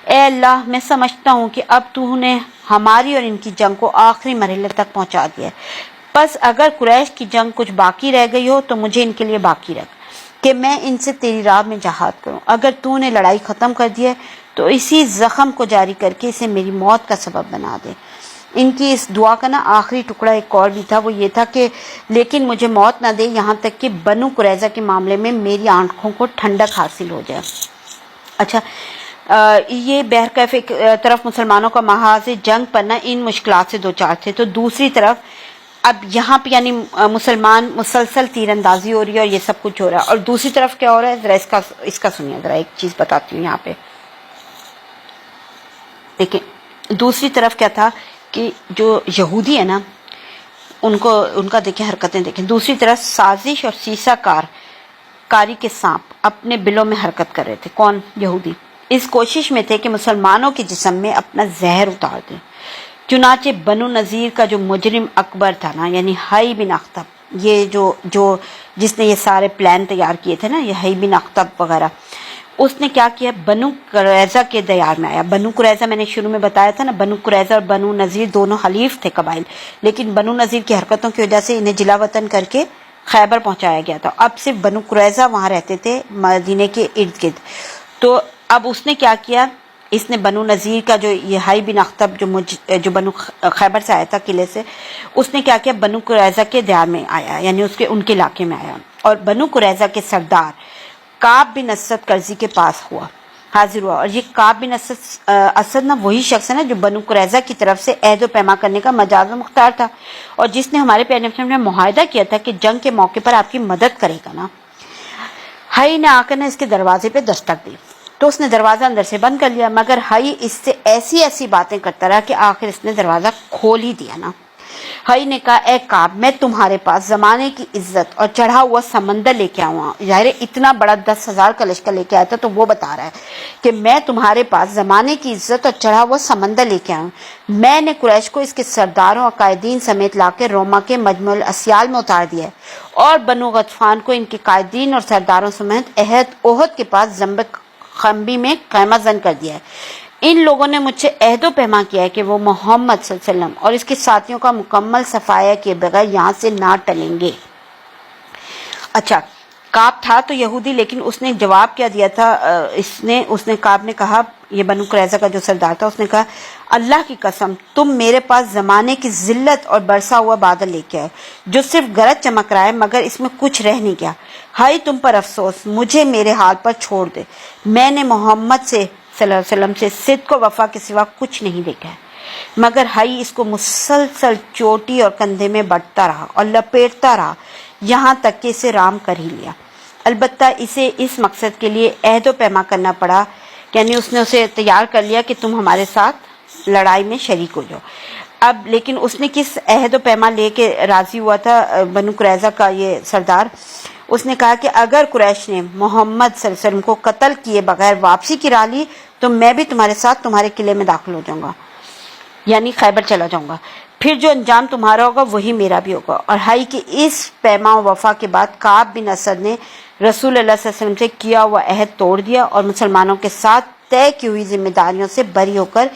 اے اللہ میں سمجھتا ہوں کہ اب تو نے ہماری اور ان کی جنگ کو آخری مرحلے تک پہنچا دیا ہے. بس اگر قریش کی جنگ کچھ باقی رہ گئی ہو تو مجھے ان کے لیے باقی رکھ کہ میں ان سے تیری راہ میں جہاد کروں. اگر تو نے لڑائی ختم کر دی ہے تو اسی زخم کو جاری کر کے اسے میری موت کا سبب بنا دے. ان کی اس دعا کا نا آخری ٹکڑا ایک اور بھی تھا، وہ یہ تھا کہ لیکن مجھے موت نہ دے یہاں تک کہ بنو قریظہ کے معاملے میں میری آنکھوں کو ٹھنڈک حاصل ہو جائے. اچھا یہ بہرکیف ایک طرف مسلمانوں کا محاذ جنگ پر نا ان مشکلات سے دوچار تھے، تو دوسری طرف اب یہاں پہ یعنی مسلمان مسلسل تیر اندازی ہو رہی ہے اور یہ سب کچھ ہو رہا ہے. اور دوسری طرف کیا ہو رہا ہے ذرا اس کا سنیے. ذرا ایک چیز بتاتی ہوں یہاں پہ دیکھیں. دوسری طرف کیا تھا کہ جو یہودی ہے نا ان کا دیکھیں حرکتیں دیکھیں. دوسری طرف سازش اور سیسا کاری کے سانپ اپنے بلوں میں حرکت کر رہے تھے. کون؟ یہودی. اس کوشش میں تھے کہ مسلمانوں کے جسم میں اپنا زہر اتار دیں. چنانچہ بنو نذیر کا جو مجرم اکبر تھا نا یعنی حی بن اخطب، یہ جو جس نے یہ سارے پلان تیار کیے تھے نا یہ حی بن اخطب وغیرہ، اس نے کیا کیا بنو قریظہ کے دیار میں آیا. بنو قریظہ میں نے شروع میں بتایا تھا نا بنو قریظہ اور بنو نذیر دونوں حلیف تھے قبائل، لیکن بنو نذیر کی حرکتوں کی وجہ سے انہیں جلا وطن کر کے خیبر پہنچایا گیا تھا. اب صرف بنو قریظہ وہاں رہتے تھے مدینے کے ارد گرد. تو اب اس نے کیا کیا، اس نے بنو نذیر کا جو یہ حی بن اخطب جو بنو خیبر سے آیا تھا قلعے سے، اس نے کیا کیا بنو قریظہ کے دیار میں آیا یعنی ان کے علاقے میں آیا اور بنو قریظہ کے سردار کعب بن اسد کرزی کے پاس حاضر ہوا. اور یہ کعب بن اسد نا وہی شخص ہے نا جو بنو قریظہ کی طرف سے عہد و پیما کرنے کا مجاز و مختار تھا اور جس نے ہمارے پیارے نبی نے معاہدہ کیا تھا کہ جنگ کے موقع پر آپ کی مدد کرے گا نا. حی نے آ کر اس کے دروازے پہ دستک دی تو اس نے دروازہ اندر سے بند کر لیا، مگر حی اس سے ایسی باتیں کرتا رہا کہ آخر اس نے دروازہ کھول ہی دیا نا. حی نے کہا اے کعب میں تمہارے پاس زمانے کی عزت اور چڑھا ہوا سمندر لے کے آؤں. ظاہر اتنا بڑا 10,000 کا لشکر لے کے آیا تھا تو وہ بتا رہا ہے کہ میں تمہارے پاس زمانے کی عزت اور چڑھا ہوا سمندر لے کے آؤں. میں نے قریش کو اس کے سرداروں اور قائدین سمیت لا کے روما کے مجمع الاسیال میں اتار دیا ہے اور بنو غطفان کو ان کے قائدین اور سرداروں سمیت احد کے پاس زنب خنبی میں خیمہ زن کر دیا ہے. ان لوگوں نے مجھ سے عہد و پیما کیا ہے کہ وہ محمد صلی اللہ علیہ وسلم اور اس کے ساتھیوں کا مکمل صفایا کیے بغیر یہاں سے نہ ٹلیں گے. اچھا کعب تھا تو یہودی، لیکن اس نے جواب کیا دیا تھا؟ اس نے کعب نے کہا، یہ بنو قریظہ کا جو سردار تھا، اس نے کہا اللہ کی قسم تم میرے پاس زمانے کی ذلت اور برسا ہوا بادل لے کے آئے جو صرف گرج چمک رہا ہے مگر اس میں کچھ رہ نہیں گیا. ہائی تم پر افسوس، مجھے میرے حال پر چھوڑ دے. میں نے محمد سے صلی اللہ علیہ وسلم سے صدق و وفا کے سوا کچھ نہیں دیکھا ہے. مگر ہائی اس کو مسلسل چوٹی اور کندھے میں بٹتا رہا اور لپیٹتا رہا یہاں تک کہ اسے رام کر ہی لیا. البتہ اسے اس مقصد کے لیے عہد و پیما کرنا پڑا، یعنی اس نے اسے تیار کر لیا کہ تم ہمارے ساتھ لڑائی میں شریک ہو جاؤ. اب لیکن اس نے کس عہد و پیما لے کے راضی ہوا تھا بنو قریظہ کا یہ سردار؟ اس نے کہا کہ اگر قریش نے محمد صلی اللہ علیہ وسلم کو قتل کیے بغیر واپسی کی راہ لی تو میں بھی تمہارے ساتھ تمہارے قلعے میں داخل ہو جاؤں گا، یعنی خیبر چلا جاؤں گا. پھر جو انجام تمہارا ہوگا وہی میرا بھی ہوگا. اور ہائی کے اس پیما و وفا کے بعد کعب بن اسد نے رسول اللہ صلی اللہ علیہ وسلم سے کیا ہوا عہد توڑ دیا اور مسلمانوں کے ساتھ طے کی ہوئی ذمہ داریوں سے بری ہو کر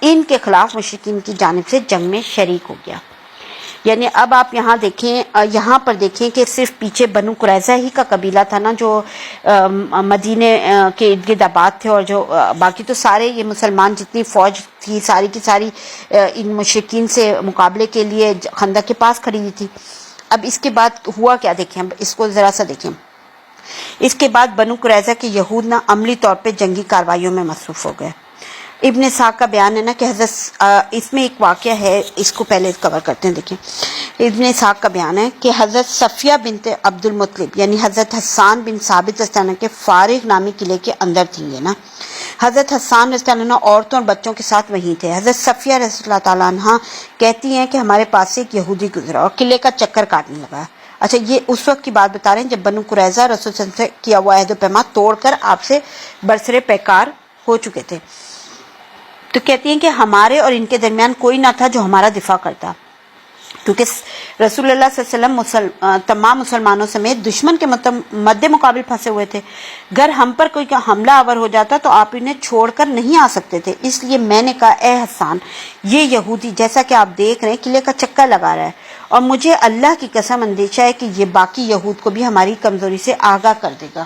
ان کے خلاف مشرکین کی جانب سے جنگ میں شریک ہو گیا. یعنی اب آپ یہاں پر دیکھیں کہ صرف پیچھے بنو قریظہ ہی کا قبیلہ تھا نا جو مدینے کے ارد گرد آباد تھے، اور جو باقی تو سارے یہ مسلمان جتنی فوج تھی ساری کی ساری ان مشرکین سے مقابلے کے لیے خندق کے پاس کھڑی ہوئی تھی. اب اس کے بعد ہوا کیا دیکھیں، اس کو ذرا سا دیکھیں. اس کے بعد بنو قریظہ کے یہود نہ عملی طور پہ جنگی کارروائیوں میں مصروف ہو گئے. ابن اسحاق کا بیان ہے نا کہ اس میں ایک واقعہ ہے، اس کو پہلے کور کرتے ہیں. دیکھیں ابن اسحاق کا بیان ہے کہ حضرت صفیہ بنت عبد المطلب یعنی حضرت حسان بن ثابت رضی اللہ عنہ کے فارغ نامی قلعے کے اندر تھی. یہ نا حضرت حسان رضی اللہ عنہ عورتوں اور بچوں کے ساتھ وہیں تھے. حضرت صفیہ رضی اللہ تعالیٰ عنہ کہتی ہیں کہ ہمارے پاس سے ایک یہودی گزرا اور قلعے کا چکر کاٹنے لگا. اچھا یہ اس وقت کی بات بتا رہے ہیں جب بنو قریظہ رسول صلی اللہ علیہ وسلم سے کیا ہوا عہد و پیما توڑ کر آپ سے برسر پیکار ہو چکے تھے. تو کہتی ہیں کہ ہمارے اور ان کے درمیان کوئی نہ تھا جو ہمارا دفاع کرتا، کیونکہ رسول اللہ صلی اللہ علیہ وسلم تمام مسلمانوں سمیت دشمن کے مد مقابل پھنسے ہوئے تھے. اگر ہم پر کوئی حملہ آور ہو جاتا تو آپ انہیں چھوڑ کر نہیں آ سکتے تھے. اس لیے میں نے کہا اے حسان، یہ یہودی جیسا کہ آپ دیکھ رہے ہیں قلعے کا چکر لگا رہا ہے، اور مجھے اللہ کی قسم اندیشہ ہے کہ یہ باقی یہود کو بھی ہماری کمزوری سے آگاہ کر دے گا.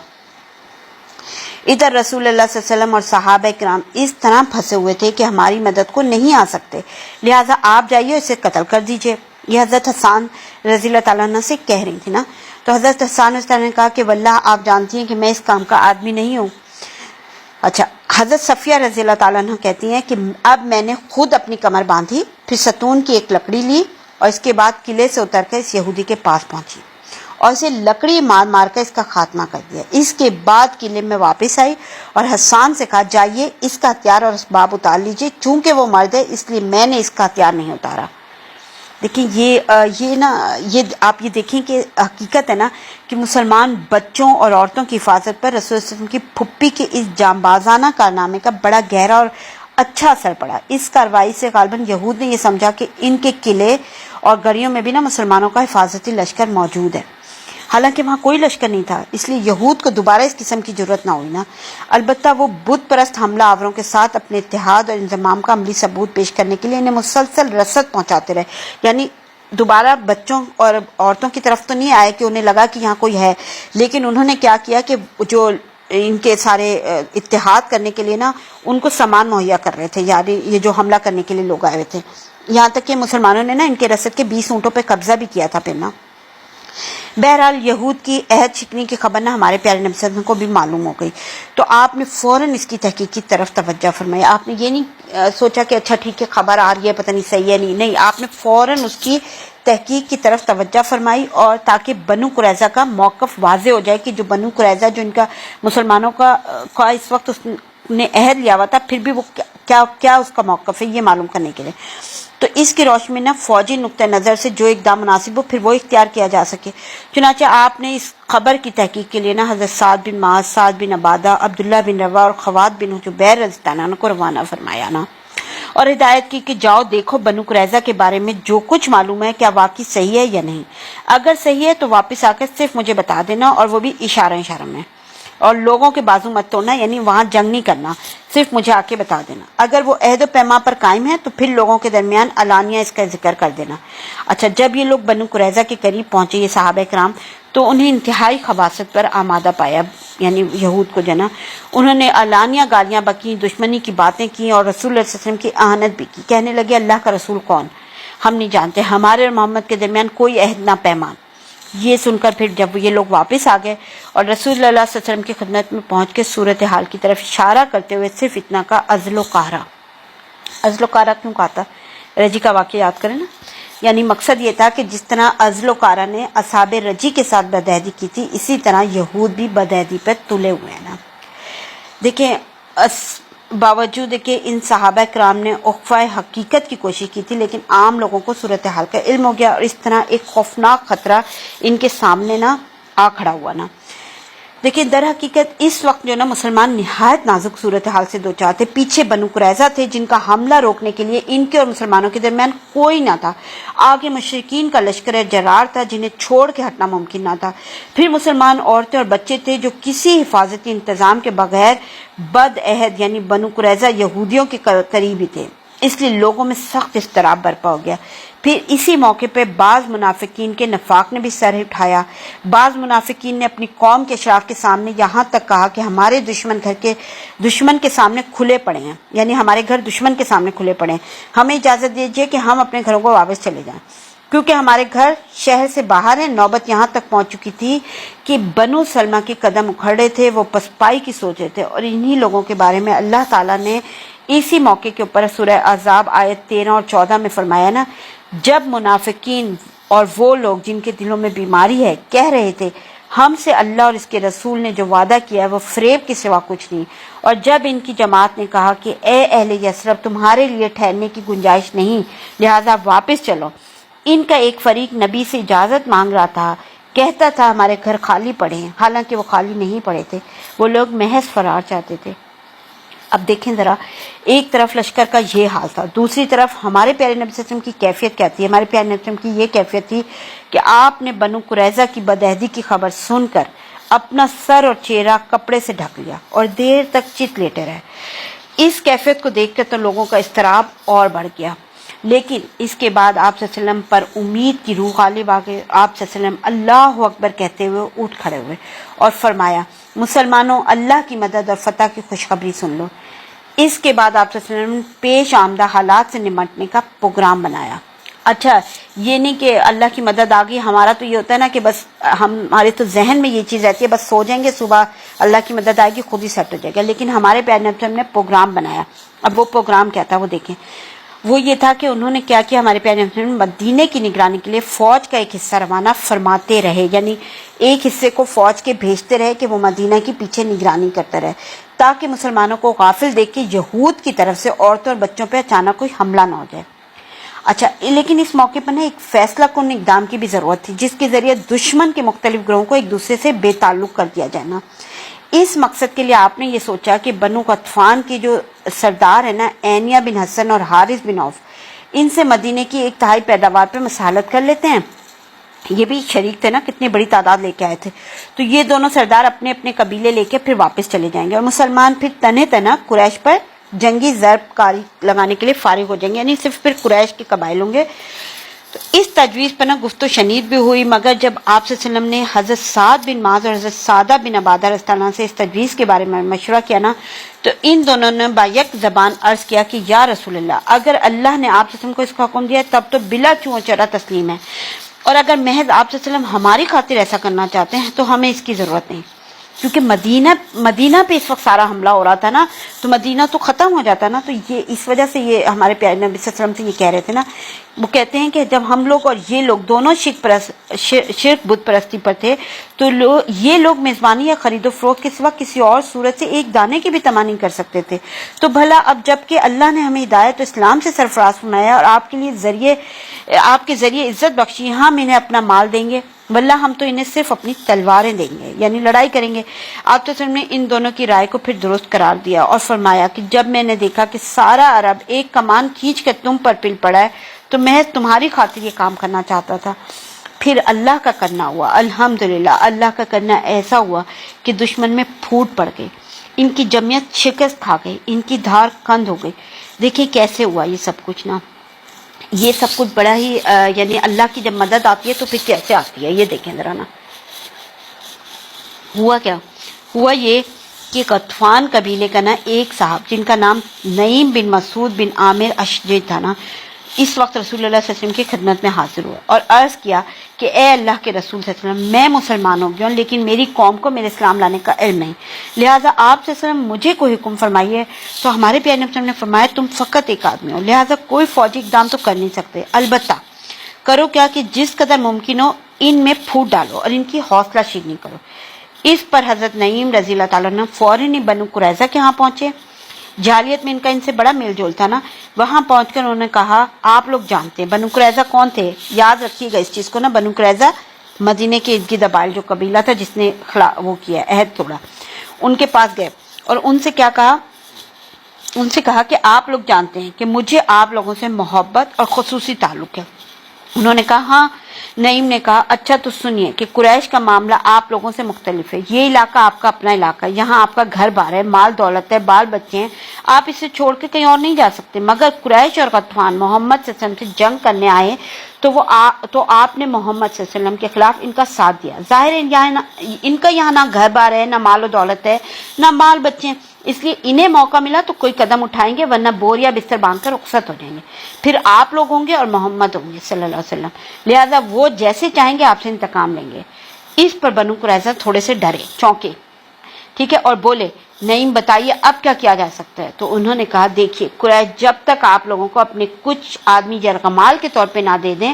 ادھر رسول اللہ صلی اللہ علیہ وسلم اور صحابہ کرام اس طرح پھنسے ہوئے تھے کہ ہماری مدد کو نہیں آ سکتے، لہٰذا آپ جائیے اسے قتل کر دیجئے. یہ حضرت حسان رضی اللہ تعالیٰ عنہ سے کہہ رہی تھی نا. تو حضرت حسان رضی اللہ عنہ نے کہا کہ واللہ آپ جانتی ہیں کہ میں اس کام کا آدمی نہیں ہوں. اچھا حضرت صفیہ رضی اللہ تعالیٰ عنہ کہتی ہیں کہ اب میں نے خود اپنی کمر باندھی، پھر ستون کی ایک لکڑی لی اور اس کے بعد قلعے سے اتر کر اس یہودی کے پاس پہنچی اور اسے لکڑی مار مار کر اس کا خاتمہ کر دیا. اس کے بعد قلعے میں واپس آئی اور حسان سے کہا جائیے اس کا ہتھیار اور اسباب اتار لیجیے، چونکہ وہ مرد ہے اس لیے میں نے اس کا ہتھیار نہیں اتارا. دیکھیں یہ آپ یہ دیکھیں کہ حقیقت ہے نا کہ مسلمان بچوں اور عورتوں کی حفاظت پر رسول اللہ علیہ وسلم کی پھپھی کے اس جانبازانہ کارنامے کا بڑا گہرا اور اچھا اثر پڑا. اس کارروائی سے غالباً یہود نے یہ سمجھا کہ ان کے قلعے اور گڑیوں میں بھی نا مسلمانوں کا حفاظتی لشکر موجود ہے، حالانکہ وہاں کوئی لشکر نہیں تھا. اس لیے یہود کو دوبارہ اس قسم کی ضرورت نہ ہوئی نا. البتہ وہ بت پرست حملہ آوروں کے ساتھ اپنے اتحاد اور انضمام کا عملی ثبوت پیش کرنے کے لیے انہیں مسلسل رسد پہنچاتے رہے. یعنی دوبارہ بچوں اور عورتوں کی طرف تو نہیں آئے کہ انہیں لگا کہ یہاں کوئی ہے، لیکن انہوں نے کیا کیا کہ جو ان کے سارے اتحاد کرنے کے لیے نا ان کو سامان مہیا کر رہے تھے، یعنی یہ جو حملہ کرنے کے لیے لوگ آئے ہوئے تھے. یہاں تک کہ مسلمانوں نے نا ان کے رسد کے 20 اونٹوں پہ قبضہ بھی کیا تھا پھر نا. بہرحال یہود کی عہد شکنی کی خبر نہ ہمارے پیارے نبی صلی اللہ علیہ وسلم کو بھی معلوم ہو گئی، تو آپ نے فوراً اس کی تحقیق کی طرف توجہ فرمائی. آپ نے یہ نہیں سوچا کہ اچھا ٹھیک ہے خبر آ رہی ہے پتہ نہیں صحیح ہے نہیں، آپ نے فوراً اس کی تحقیق کی طرف توجہ فرمائی، اور تاکہ بنو قریظہ کا موقف واضح ہو جائے کہ جو بنو قریظہ جو ان کا مسلمانوں کا اس وقت اس نے عہد لیا ہوا تھا پھر بھی وہ کیا اس کا موقف ہے یہ معلوم کرنے کے لیے. تو اس کی روشنی میں نا فوجی نقطہ نظر سے جو اقدام مناسب ہو پھر وہ اختیار کیا جا سکے. چنانچہ آپ نے اس خبر کی تحقیق کے لیے نا حضرت سعد بن معاذ، سعد بن عبادہ، عبداللہ بن روا اور خوات بن جبیر رضی اللہ عنہ کو روانہ فرمایا نا، اور ہدایت کی کہ جاؤ دیکھو بنو قریظہ کے بارے میں جو کچھ معلوم ہے کیا واقعی صحیح ہے یا نہیں. اگر صحیح ہے تو واپس آ کر صرف مجھے بتا دینا، اور وہ بھی اشارہ میں، اور لوگوں کے بازو مت توڑنا، یعنی وہاں جنگ نہیں کرنا، صرف مجھے آ کے بتا دینا. اگر وہ عہد و پیما پر قائم ہے تو پھر لوگوں کے درمیان علانیہ اس کا ذکر کر دینا. اچھا جب یہ لوگ بنو قریظہ کے قریب پہنچے یہ صحابہ کرام، تو انہیں انتہائی خباثت پر آمادہ پایا، یعنی یہود کو جنا. انہوں نے علانیہ گالیاں بکیں، دشمنی کی باتیں کی اور رسول اللہ صلی اللہ علیہ وسلم کی اہانت بھی کی. کہنے لگے اللہ کا رسول کون؟ ہم نہیں جانتے، ہمارے اور محمد کے درمیان کوئی عہد نہ پیمان. یہ سن کر پھر جب یہ لوگ واپس آ گئے اور رسول اللہ صلی اللہ علیہ وسلم کی خدمت میں پہنچ کے صورتحال کی طرف اشارہ کرتے ہوئے صرف اتنا کا عزل و قہرہ. عزل و قہرہ کیوں کہا تھا؟ رجی کا واقعہ یاد کریں نا. یعنی مقصد یہ تھا کہ جس طرح عزل و قہرہ نے اصحاب رجی کے ساتھ بدعہدی کی تھی، اسی طرح یہود بھی بدعہدی پر تلے ہوئے ہیں نا. دیکھیں باوجود کہ ان صحابہ کرام نے اخفاء حقیقت کی کوشش کی تھی، لیکن عام لوگوں کو صورتحال کا علم ہو گیا اور اس طرح ایک خوفناک خطرہ ان کے سامنے نہ آ کھڑا ہوا نا. دیکھیں در حقیقت اس وقت جو نا مسلمان نہایت نازک صورتحال سے دوچار تھے. پیچھے بنو قریظہ تھے جن کا حملہ روکنے کے لیے ان کے اور مسلمانوں کے درمیان کوئی نہ تھا. آگے مشرکین کا لشکر جرار تھا جنہیں چھوڑ کے ہٹنا ممکن نہ تھا. پھر مسلمان عورتیں اور بچے تھے جو کسی حفاظتی انتظام کے بغیر بد عہد یعنی بنو قریظہ یہودیوں کے قریب ہی تھے. اس لیے لوگوں میں سخت اضطراب برپا ہو گیا. پھر اسی موقع پہ بعض منافقین کے نفاق نے بھی سر اٹھایا. بعض منافقین نے اپنی قوم کے اشراف کے سامنے یہاں تک کہا کہ ہمارے دشمن کے سامنے کھلے پڑے ہیں، یعنی ہمارے گھر دشمن کے سامنے کھلے پڑے ہیں، ہمیں اجازت دیجیے کہ ہم اپنے گھروں کو واپس چلے جائیں کیونکہ ہمارے گھر شہر سے باہر ہیں. نوبت یہاں تک پہنچ چکی تھی کہ بنو سلمہ کے قدم اکھڑے تھے، وہ پسپائی کی سوچ رہے تھے. اور انہی لوگوں کے بارے میں اللہ تعالیٰ نے اسی موقع کے اوپر سورہ احزاب آیت 13 اور 14 میں فرمایا نا، جب منافقین اور وہ لوگ جن کے دلوں میں بیماری ہے کہہ رہے تھے ہم سے اللہ اور اس کے رسول نے جو وعدہ کیا ہے وہ فریب کے سوا کچھ نہیں، اور جب ان کی جماعت نے کہا کہ اے اہل یثرب تمہارے لیے ٹھہرنے کی گنجائش نہیں لہذا واپس چلو، ان کا ایک فریق نبی سے اجازت مانگ رہا تھا، کہتا تھا ہمارے گھر خالی پڑے ہیں، حالانکہ وہ خالی نہیں پڑے تھے، وہ لوگ محض فرار چاہتے تھے. اب دیکھیں ذرا، ایک طرف لشکر کا یہ حال تھا، دوسری طرف ہمارے پیارے نبی صلی اللہ علیہ وسلم کی کیفیت کیا تھی؟ ہمارے پیارے نبی صلی اللہ علیہ وسلم کی یہ کیفیت تھی کہ آپ نے بنو قریظہ کی بدعہدی کی خبر سن کر اپنا سر اور چہرہ کپڑے سے ڈھک لیا اور دیر تک چت لیٹے رہے. اس کیفیت کو دیکھ کر تو لوگوں کا اضطراب اور بڑھ گیا. لیکن اس کے بعد آپ صلی اللہ علیہ وسلم پر امید کی روح غالب آ گئی. آپ صلی اللہ علیہ وسلم اللہ اکبر کہتے ہوئے اٹھ کھڑے ہوئے اور فرمایا، مسلمانوں اللہ کی مدد اور فتح کی خوشخبری سن لو. اس کے بعد آپ صلی اللہ علیہ وسلم نے پیش آمدہ حالات سے نمٹنے کا پروگرام بنایا. اچھا یہ نہیں کہ اللہ کی مدد آ گئی، ہمارا تو یہ ہوتا ہے نا کہ بس ہمارے تو ذہن میں یہ چیز رہتی ہے بس سو جائیں گے صبح اللہ کی مدد آئے گی خود ہی سیٹ ہو جائے گا. لیکن ہمارے پیارے نبی صلی اللہ علیہ وسلم نے پروگرام بنایا. اب وہ پروگرام کیا تھا وہ دیکھیں. وہ یہ تھا کہ انہوں نے کیا کیا، ہمارے پیارے نبی صلی اللہ علیہ وسلم مدینے کی نگرانی کے لیے فوج کا ایک حصہ روانہ فرماتے رہے، یعنی ایک حصے کو فوج کے بھیجتے رہے کہ وہ مدینہ کی پیچھے نگرانی کرتے رہے تاکہ مسلمانوں کو غافل دیکھ کے یہود کی طرف سے عورتوں اور بچوں پہ اچانک کوئی حملہ نہ ہو جائے. اچھا لیکن اس موقع پر ایک فیصلہ کن اقدام کی بھی ضرورت تھی جس کے ذریعے دشمن کے مختلف گروہوں کو ایک دوسرے سے بے تعلق کر دیا جائے نا. اس مقصد کے لیے آپ نے یہ سوچا کہ بنو غطفان کے جو سردار ہیں نا اینیہ بن حسن اور حارث بن عوف، ان سے مدینے کی ایک تہائی پیداوار پہ مساہلت کر لیتے ہیں. یہ بھی شریک تھے نا، کتنی بڑی تعداد لے کے آئے تھے. تو یہ دونوں سردار اپنے اپنے قبیلے لے کے پھر واپس چلے جائیں گے اور مسلمان پھر تنہ تنہ قریش پر جنگی ضرب کاری لگانے کے لیے فارغ ہو جائیں گے، یعنی صرف پھر قریش کے قبائل ہوں گے. تو اس تجویز پر نا گفت و شنید بھی ہوئی، مگر جب آپ صلی اللہ علیہ وسلم نے حضرت سعد بن معاذ اور حضرت سعدہ بن عبادہ رضی اللہ عنہ سے اس تجویز کے بارے میں مشورہ کیا نا، تو ان دونوں نے بایک زبان عرض کیا کہ یا رسول اللہ، اگر اللہ نے آپ صلی اللہ علیہ وسلم کو اس کا حکم دیا تب تو بلا چوں چرا تسلیم ہے، اور اگر محض آپ صلی اللہ علیہ وسلم ہماری خاطر ایسا کرنا چاہتے ہیں تو ہمیں اس کی ضرورت نہیں، کیونکہ مدینہ پہ اس وقت سارا حملہ ہو رہا تھا نا، تو مدینہ تو ختم ہو جاتا نا. تو یہ اس وجہ سے یہ ہمارے پیارے نبی صلی اللہ علیہ وسلم سے یہ کہہ رہے تھے نا، وہ کہتے ہیں کہ جب ہم لوگ اور یہ لوگ دونوں شرک بت پرستی پر تھے تو یہ لوگ میزبانی یا خرید و فروخت کے سوا کسی اور صورت سے ایک دانے کی بھی تمنا نہیں کر سکتے تھے. تو بھلا اب جب کہ اللہ نے ہمیں ہدایت اسلام سے سرفراز فرمایا اور آپ کے ذریعے عزت بخشی، ہم انہیں اپنا مال دیں گے، واللہ ہم تو انہیں صرف اپنی تلواریں دیں گے، یعنی لڑائی کریں گے. آپ تو نے ان دونوں کی رائے کو پھر درست قرار دیا اور فرمایا کہ جب میں نے دیکھا کہ سارا عرب ایک کمان کھینچ کر تم پر پل پڑا ہے تو محض تمہاری خاطر یہ کام کرنا چاہتا تھا. پھر اللہ کا کرنا ہوا، الحمدللہ اللہ کا کرنا ایسا ہوا کہ دشمن میں پھوٹ پڑ گئی، ان کی جمعیت شکست کھا گئی، ان کی دھار کند ہو گئی. دیکھیں کیسے ہوا یہ سب کچھ نا، یہ سب کچھ بڑا ہی یعنی اللہ کی جب مدد آتی ہے تو پھر کیسے آتی ہے یہ دیکھیں ذرا نا. ہوا کیا؟ ہوا یہ کہ غطفان قبیلے کا نا ایک صاحب جن کا نام نعیم بن مسعود بن عامر اشجعی تھا نا، اس وقت رسول اللہ صلی اللہ علیہ وسلم کی خدمت میں حاضر ہوا اور عرض کیا کہ اے اللہ کے رسول صلی اللہ علیہ وسلم، میں مسلمان ہو گیا ہوں لیکن میری قوم کو میرے اسلام لانے کا علم نہیں، لہٰذا آپ صلی اللہ علیہ وسلم مجھے کوئی حکم فرمائیے۔ تو ہمارے پیارے نبی صلی اللہ علیہ وسلم نے فرمایا تم فقط ایک آدمی ہو، لہٰذا کوئی فوجی اقدام تو کر نہیں سکتے، البتہ کرو کیا کہ جس قدر ممکن ہو ان میں پھوٹ ڈالو اور ان کی حوصلہ شکنی کرو۔ اس پر حضرت نعیم رضی اللہ تعالیٰ نے فوراً ہی بنو قریظہ کے ہاں پہنچے۔ جاہلیت میں ان کا ان سے بڑا میل جول تھا نا، وہاں پہنچ کر انہوں نے کہا آپ لوگ جانتے ہیں بنو قریظہ کون تھے، یاد رکھیے گا اس چیز کو نا، بنو قریظہ مدینے کے ارد گرد ابائل جو قبیلہ تھا جس نے وہ کیا عہد توڑا، ان کے پاس گئے اور ان سے کیا کہا، ان سے کہا کہ آپ لوگ جانتے ہیں کہ مجھے آپ لوگوں سے محبت اور خصوصی تعلق ہے۔ انہوں نے کہا ہاں۔ نعیم نے کہا اچھا تو سنیے کہ قریش کا معاملہ آپ لوگوں سے مختلف ہے، یہ علاقہ آپ کا اپنا علاقہ ہے، یہاں آپ کا گھر بار ہے، مال دولت ہے، بال بچے ہیں، آپ اسے چھوڑ کے کہیں اور نہیں جا سکتے، مگر قریش اور غطفان محمد صلی اللہ علیہ وسلم سے جنگ کرنے آئے تو آپ نے محمد صلی اللہ علیہ وسلم کے خلاف ان کا ساتھ دیا۔ ظاہر ہے ان کا یہاں نہ گھر بار ہے، نہ مال و دولت ہے، نہ مال بچے ہیں، اس لیے انہیں موقع ملا تو کوئی قدم اٹھائیں گے ورنہ بور یا بستر باندھ کر رخصت ہو جائیں گے، پھر آپ لوگ ہوں گے اور محمد ہوں گے صلی اللہ علیہ وسلم، لہٰذا وہ جیسے چاہیں گے آپ سے انتقام لیں گے۔ اس پر بنو قریظہ تھوڑے سے ڈرے چونکے، ٹھیک ہے، اور بولے نعیم بتائیے اب کیا کیا جا سکتا ہے؟ تو انہوں نے کہا دیکھیے قریش جب تک آپ لوگوں کو اپنے کچھ آدمی یرغمال کے طور پہ نہ دے دیں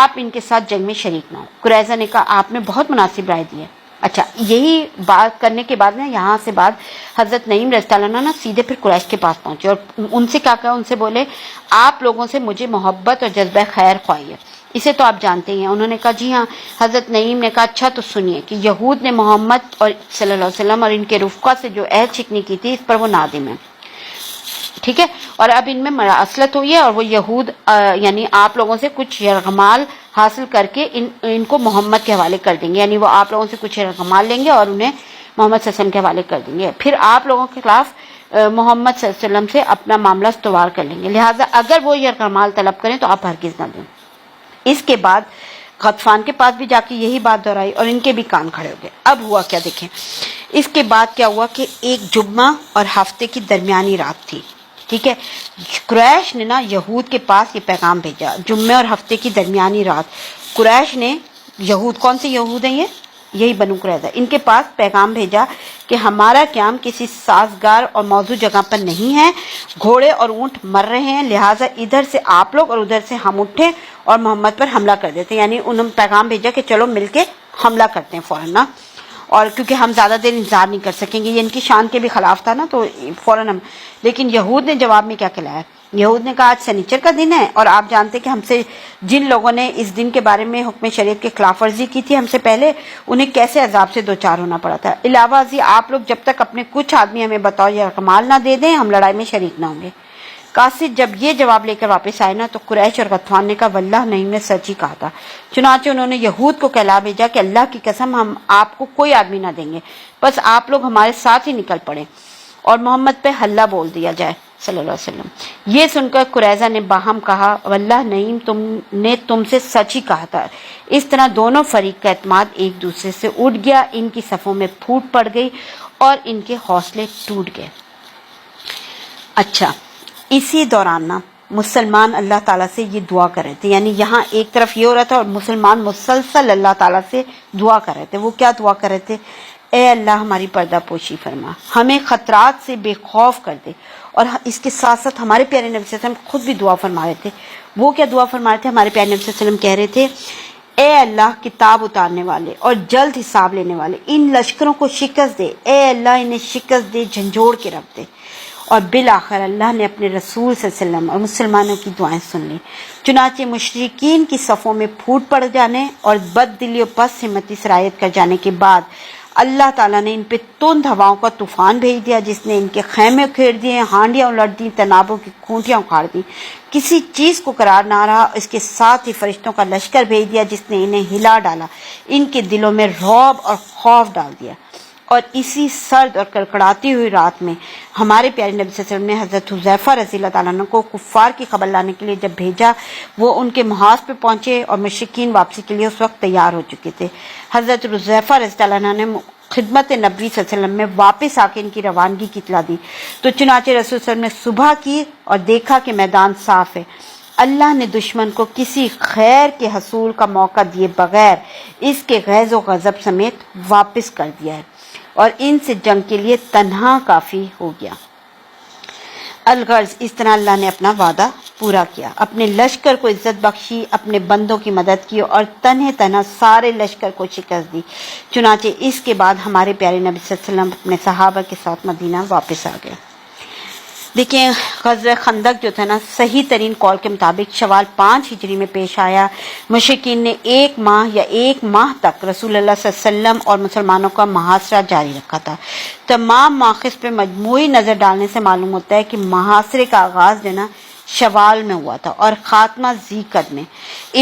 آپ ان کے ساتھ جنگ میں شریک نہ ہو۔ قریظہ نے کہا آپ نے بہت مناسب رائے دی ہے۔ اچھا، یہی بات کرنے کے بعد نا یہاں سے بعد حضرت نعیم رضی اللہ عنہ نا سیدھے پھر قریش کے پاس پہنچے اور ان سے کیا کہا، ان سے بولے آپ لوگوں سے مجھے محبت اور جذبہ خیر خواہی ہے، اسے تو آپ جانتے ہی ہیں۔ انہوں نے کہا جی ہاں۔ حضرت نعیم نے کہا اچھا تو سنیے کہ یہود نے محمد اور صلی اللہ علیہ وسلم اور ان کے رفقا سے جو عہد شکنی کی تھی اس پر وہ نادم ہے، ٹھیک ہے، اور اب ان میں مراسلت ہوئی ہے اور وہ یہود یعنی آپ لوگوں سے کچھ یرغمال حاصل کر کے ان کو محمد کے حوالے کر دیں گے، یعنی وہ آپ لوگوں سے کچھ یرغمال لیں گے اور انہیں محمد صلی اللہ علیہ وسلم کے حوالے کر دیں گے، پھر آپ لوگوں کے خلاف محمد صلی اللہ علیہ وسلم سے اپنا معاملہ استوار کر لیں گے، لہٰذا اگر وہ یرغمال طلب کریں تو آپ ہرگز نہ دیں۔ اس کے بعد غطفان کے پاس بھی جا کے یہی بات دہرائی اور ان کے بھی کان کھڑے ہو گئے۔ اب ہوا کیا دیکھیں، اس کے بعد کیا ہوا کہ ایک جمعہ اور ہفتے کی درمیانی رات تھی، ٹھیک ہے، قریش نے نا یہود کے پاس یہ پیغام بھیجا، جمعے اور ہفتے کی درمیانی رات قریش نے یہود، کون سے یہود ہیں یہی بنو قریظہ، ان کے پاس پیغام بھیجا کہ ہمارا قیام کسی سازگار اور موزوں جگہ پر نہیں ہے، گھوڑے اور اونٹ مر رہے ہیں، لہٰذا ادھر سے آپ لوگ اور ادھر سے ہم اٹھیں اور محمد پر حملہ کر دیتے ہیں، یعنی انہوں نے پیغام بھیجا کہ چلو مل کے حملہ کرتے ہیں فوراً نا، اور کیونکہ ہم زیادہ دیر انتظار نہیں کر سکیں گے، یہ ان کی شان کے بھی خلاف تھا نا، تو فوراً ہم، لیکن یہود نے جواب میں کیا کہلایا، یہود نے کہا آج سنیچر کا دن ہے اور آپ جانتے کہ ہم سے جن لوگوں نے اس دن کے بارے میں حکم شریعت کے خلاف ورزی کی تھی ہم سے پہلے، انہیں کیسے عذاب سے دوچار ہونا پڑا تھا، علاوہ ازیں آپ لوگ جب تک اپنے کچھ آدمی ہمیں بطور یرغمال نہ دے دیں ہم لڑائی میں شریک نہ ہوں گے۔ قاصد جب یہ جواب لے کر واپس آئے نا تو قریش اور غطفان نے کہا واللہ نعیم نے سچ ہی کہا تھا، چنانچہ انہوں نے یہود کو کہلا بھیجا کہ اللہ کی قسم ہم آپ کو کوئی آدمی نہ دیں گے، بس آپ لوگ ہمارے ساتھ ہی نکل پڑے اور محمد پہ حلہ بول دیا جائے صلی اللہ علیہ وسلم۔ یہ سن کر قریظہ نے باہم کہا واللہ نعیم نے تم سے سچ ہی کہا تھا۔ اس طرح دونوں فریق کا اعتماد ایک دوسرے سے اٹھ گیا، ان کی صفوں میں پھوٹ پڑ گئی اور ان کے حوصلے ٹوٹ گئے۔ اچھا، اسی دوران نا مسلمان اللہ تعالیٰ سے یہ دعا کر رہے تھے، یعنی یہاں ایک طرف یہ ہو رہا تھا اور مسلمان مسلسل اللہ تعالیٰ سے دعا کر رہے تھے۔ وہ کیا دعا کر رہے تھے؟ اے اللہ ہماری پردہ پوشی فرما، ہمیں خطرات سے بے خوف کر دے، اور اس کے ساتھ ساتھ ہمارے پیارے نبی صلی اللہ علیہ وسلم خود بھی دعا فرما رہے تھے۔ وہ کیا دعا فرما رہے تھے؟ ہمارے پیارے نبی صلی اللہ علیہ وسلم کہہ رہے تھے اے اللہ کتاب اتارنے والے اور جلد حساب لینے والے ان لشکروں کو شکست دے، اے اللہ انہیں شکست دے، جھنجھوڑ کے رکھ دے۔ اور بالآخر اللہ نے اپنے رسول صلی اللہ علیہ وسلم اور مسلمانوں کی دعائیں سن لی، چنانچہ مشرکین کی صفوں میں پھوٹ پڑ جانے اور بد دلی اور پس ہمتی سرایت کر جانے کے بعد اللہ تعالیٰ نے ان پہ تند ہواؤں کا طوفان بھیج دیا جس نے ان کے خیمے کھیڑ دیے، ہانڈیاں الٹ دی، تنابوں کی کھونٹیاں اکھاڑ دی، کسی چیز کو قرار نہ رہا، اس کے ساتھ ہی فرشتوں کا لشکر بھیج دیا جس نے انہیں ہلا ڈالا، ان کے دلوں میں رعب اور خوف ڈال دیا۔ اور اسی سرد اور کڑکڑاتی ہوئی رات میں ہمارے پیارے نبی صلی اللہ علیہ وسلم نے حضرت حذیفہ رضی اللہ تعالیٰ عنہ کو کفار کی خبر لانے کے لیے جب بھیجا، وہ ان کے محاذ پہ پہنچے اور مشرکین واپسی کے لیے اس وقت تیار ہو چکے تھے۔ حضرت حذیفہ رضی اللہ عنہ نے خدمت نبی صلی اللہ علیہ وسلم میں واپس آ کے ان کی روانگی کی اطلاع دی تو چنانچہ رسول صلی اللہ علیہ وسلم نے صبح کی اور دیکھا کہ میدان صاف ہے۔ اللہ نے دشمن کو کسی خیر کے حصول کا موقع دیے بغیر اس کے غیظ و غضب سمیت واپس کر دیا ہے اور ان سے جنگ کے لیے تنہا کافی ہو گیا۔ الغرض اس طرح اللہ نے اپنا وعدہ پورا کیا، اپنے لشکر کو عزت بخشی، اپنے بندوں کی مدد کی اور تنہ تنہا سارے لشکر کو شکست دی۔ چنانچہ اس کے بعد ہمارے پیارے نبی صلی اللہ علیہ وسلم اپنے صحابہ کے ساتھ مدینہ واپس آ گئے۔ دیکھیں غزوہ خندق جو تھا نا، صحیح ترین قول کے مطابق شوال 5 ہجری میں پیش آیا۔ مشرکین نے 1 ماہ تک رسول اللہ صلی اللہ علیہ وسلم اور مسلمانوں کا محاصرہ جاری رکھا تھا۔ تمام مواقف پہ مجموعی نظر ڈالنے سے معلوم ہوتا ہے کہ محاصرے کا آغاز جو نا شوال میں ہوا تھا اور خاتمہ ذی قعدہ میں۔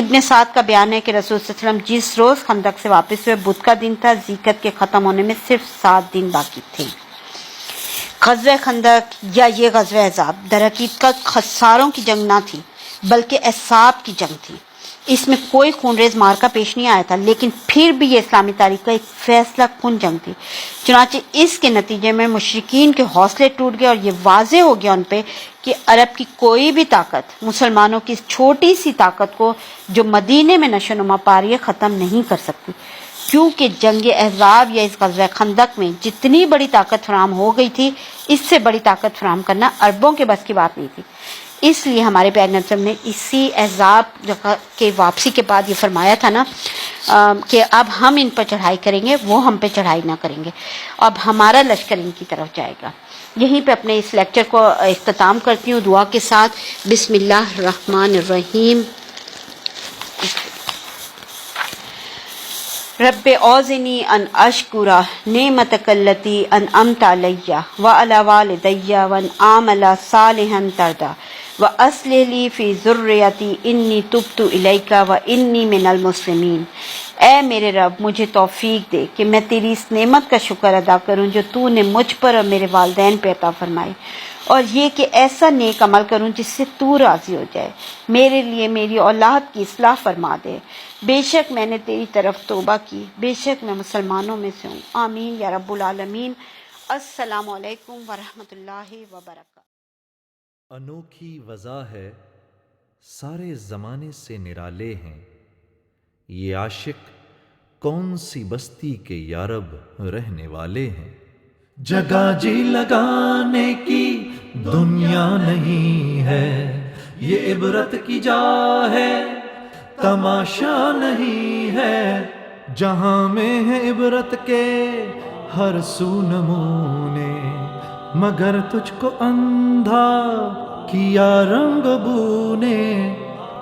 ابن سعد کا بیان ہے کہ رسول صلی اللہ علیہ وسلم جس روز خندق سے واپس ہوئے بدھ کا دن تھا، ذی قعدہ کے ختم ہونے میں صرف 7 دن باقی تھے۔ غزوہ خندق یا یہ غزوہ احزاب در حقیقت خساروں کی جنگ نہ تھی بلکہ احزاب کی جنگ تھی۔ اس میں کوئی خونریز مارکا پیش نہیں آیا تھا، لیکن پھر بھی یہ اسلامی تاریخ کا ایک فیصلہ کن جنگ تھی۔ چنانچہ اس کے نتیجے میں مشرکین کے حوصلے ٹوٹ گئے اور یہ واضح ہو گیا ان پہ کہ عرب کی کوئی بھی طاقت مسلمانوں کی اس چھوٹی سی طاقت کو جو مدینے میں نشو نما پا رہی ہے ختم نہیں کر سکتی، کیونکہ جنگ احزاب یا اس غزوہ خندق میں جتنی بڑی طاقت فراہم ہو گئی تھی، اس سے بڑی طاقت فراہم کرنا عربوں کے بس کی بات نہیں تھی۔ اس لیے ہمارے پیارے نبی صلی اللہ علیہ وسلم نے اسی احزاب کے واپسی کے بعد یہ فرمایا تھا نا کہ اب ہم ان پر چڑھائی کریں گے، وہ ہم پہ چڑھائی نہ کریں گے، اب ہمارا لشکر ان کی طرف جائے گا۔ یہیں پہ اپنے اس لیکچر کو اختتام کرتی ہوں دعا کے ساتھ۔ بسم اللہ الرحمن الرحیم۔ رب اوزنی ان اشکر نعمتک التی انعمت علی وعلی والدی وان اعمل صالحا ترضی واصلح لی فی ذریتی انی تبت الیک وانی من المسلمین۔ اے میرے رب، مجھے توفیق دے کہ میں تیری اس نعمت کا شکر ادا کروں جو تو نے مجھ پر اور میرے والدین پہ عطا فرمائی، اور یہ کہ ایسا نیک عمل کروں جس سے تو راضی ہو جائے۔ میرے لیے میری اولاد کی اصلاح فرما دے، بے شک میں نے تیری طرف توبہ کی، بے شک میں مسلمانوں میں سے ہوں۔ آمین یا رب العالمین۔ السلام علیکم ورحمۃ اللہ وبرکاتہ۔ انوکھی وضع ہے، سارے زمانے سے نرالے ہیں، یہ عاشق کون سی بستی کے یارب رہنے والے ہیں۔ جگہ جی لگانے کی دنیا نہیں ہے، یہ عبرت کی جا ہے، تماشا نہیں ہے۔ جہاں میں ہے عبرت کے ہر سو نمونے، مگر تجھ کو اندھا کیا رنگ بو نے۔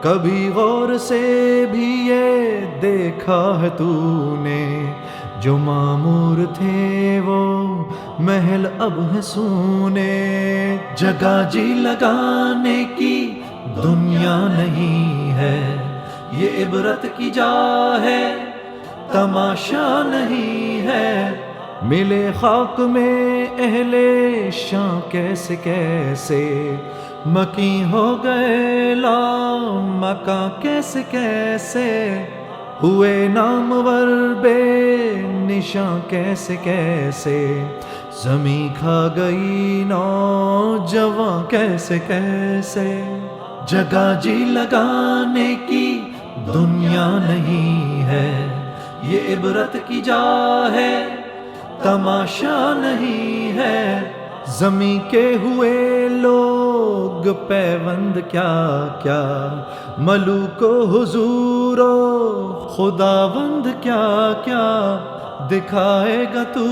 کبھی غور سے بھی یہ دیکھا ہے تو نے، جو معمور تھے وہ محل اب ہے سونے۔ جگہ جی لگانے کی دنیا نہیں ہے، یہ عبرت کی جا ہے، تماشا نہیں ہے۔ ملے خاک میں اہل شاں کیسے کیسے، مکیں ہو گئے لا مکاں کیسے کیسے، ہوئے نامور بے نشاں کیسے کیسے، زمیں کھا گئی نوجواں کیسے کیسے۔ جگہ جی لگانے کی دنیا نہیں ہے، یہ عبرت کی جا ہے، تماشا نہیں ہے۔ زمیں کے ہوئے لوگ پیوند کیا کیا، ملوک و حضور و خداوند کیا کیا، دکھائے گا تو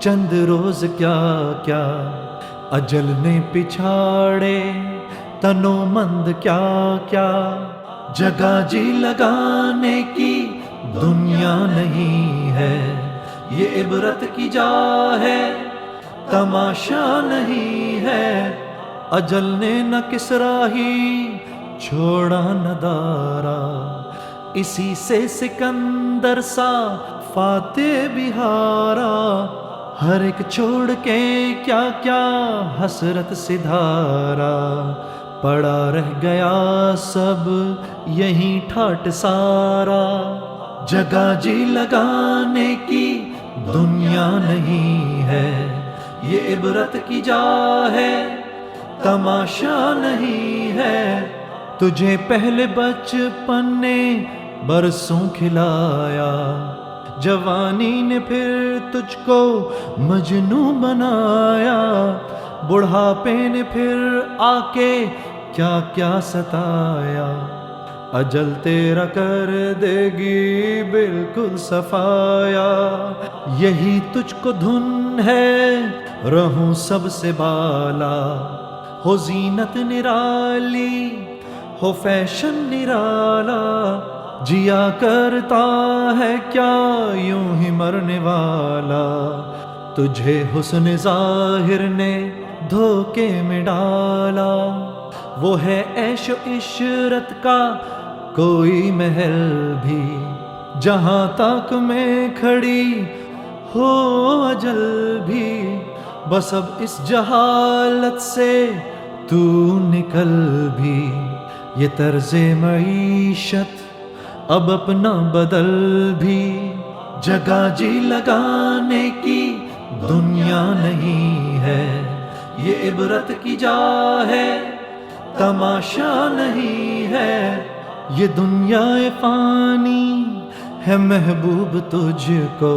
چند روز کیا کیا۔ اجل نے پچھاڑے تنو مند کیا کیا، جگہ جی لگانے کی دنیا نہیں ہے، یہ عبرت کی جا ہے، تماشا نہیں ہے۔ اجل نے نہ کسرا ہی چھوڑا نہ دارا، اسی سے سکندر سا فاتح بہارا۔ ہر ایک چھوڑ کے کیا کیا حسرت سدھارا، پڑا رہ گیا سب یہیں ٹھاٹ سارا۔ جگہ جی لگانے کی دنیا نہیں ہے، یہ عبرت کی جا ہے، تماشا نہیں ہے۔ تجھے پہلے بچپن نے برسوں کھلایا، جوانی نے پھر تجھ کو مجنوں بنایا، بڑھاپے نے پھر آ کے کیا کیا ستایا، اجل تیرا کر دے گی بالکل صفایا۔ یہی تجھ کو دھن ہے رہوں سب سے بالا، ہو زینت نرالی ہو فیشن نرالا، جیا کرتا ہے کیا یوں ہی مرنے والا، تجھے حسن ظاہر نے دھوکے میں ڈالا۔ وہ ہے عیش و عشرت کا کوئی محل بھی، جہاں تک میں کھڑی ہو اجل بھی، بس اب اس جہالت سے تو نکل بھی، یہ طرز معیشت اب اپنا بدل بھی، جگہ جی لگانے کی دنیا نہیں ہے، یہ عبرت کی جا ہے، تماشا نہیں ہے۔ یہ دنیا فانی ہے محبوب تجھ کو،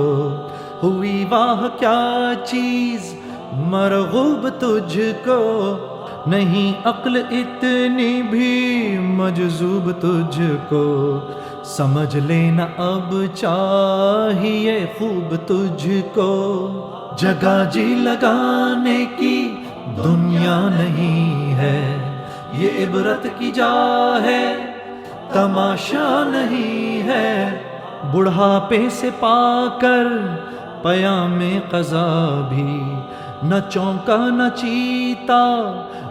ہوئی واہ کیا چیز مرغوب تجھ کو، نہیں عقل اتنی بھی مجذوب تجھ کو، سمجھ لینا اب چاہیے خوب تجھ کو، جگہ جی لگانے کی دنیا نہیں ہے، یہ عبرت کی جا ہے، تماشا نہیں ہے۔ بڑھاپے سے پا کر پیام قضا بھی، نہ چونکا نہ چیتا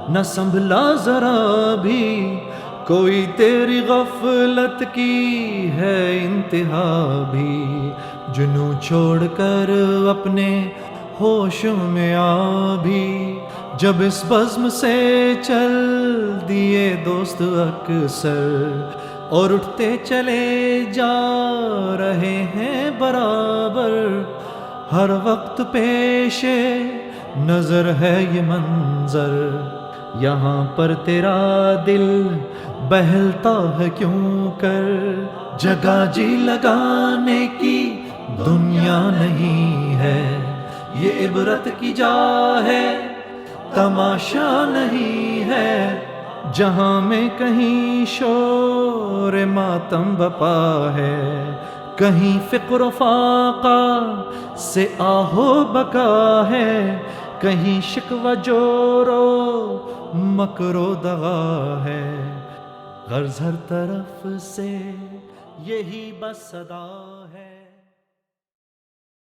نہ سنبھلا ذرا بھی، کوئی تیری غفلت کی ہے انتہا بھی، جنوں چھوڑ کر اپنے ہوشوں میں آ بھی، جب اس بزم سے چل دیے دوست اکثر، اور اٹھتے چلے جا رہے ہیں برابر، ہر وقت پیش نظر ہے یہ منظر، یہاں پر تیرا دل بہلتا ہے کیوں کر، جگہ جی لگانے کی دنیا نہیں ہے، یہ عبرت کی جا ہے، تماشا نہیں ہے۔ جہاں میں کہیں شور ماتم بپا ہے، کہیں فقر و فاقہ سے آہو بکا ہے، کہیں شکوہ جورو مکر و دغا ہے، غرض ہر طرف سے یہی بس صدا ہے۔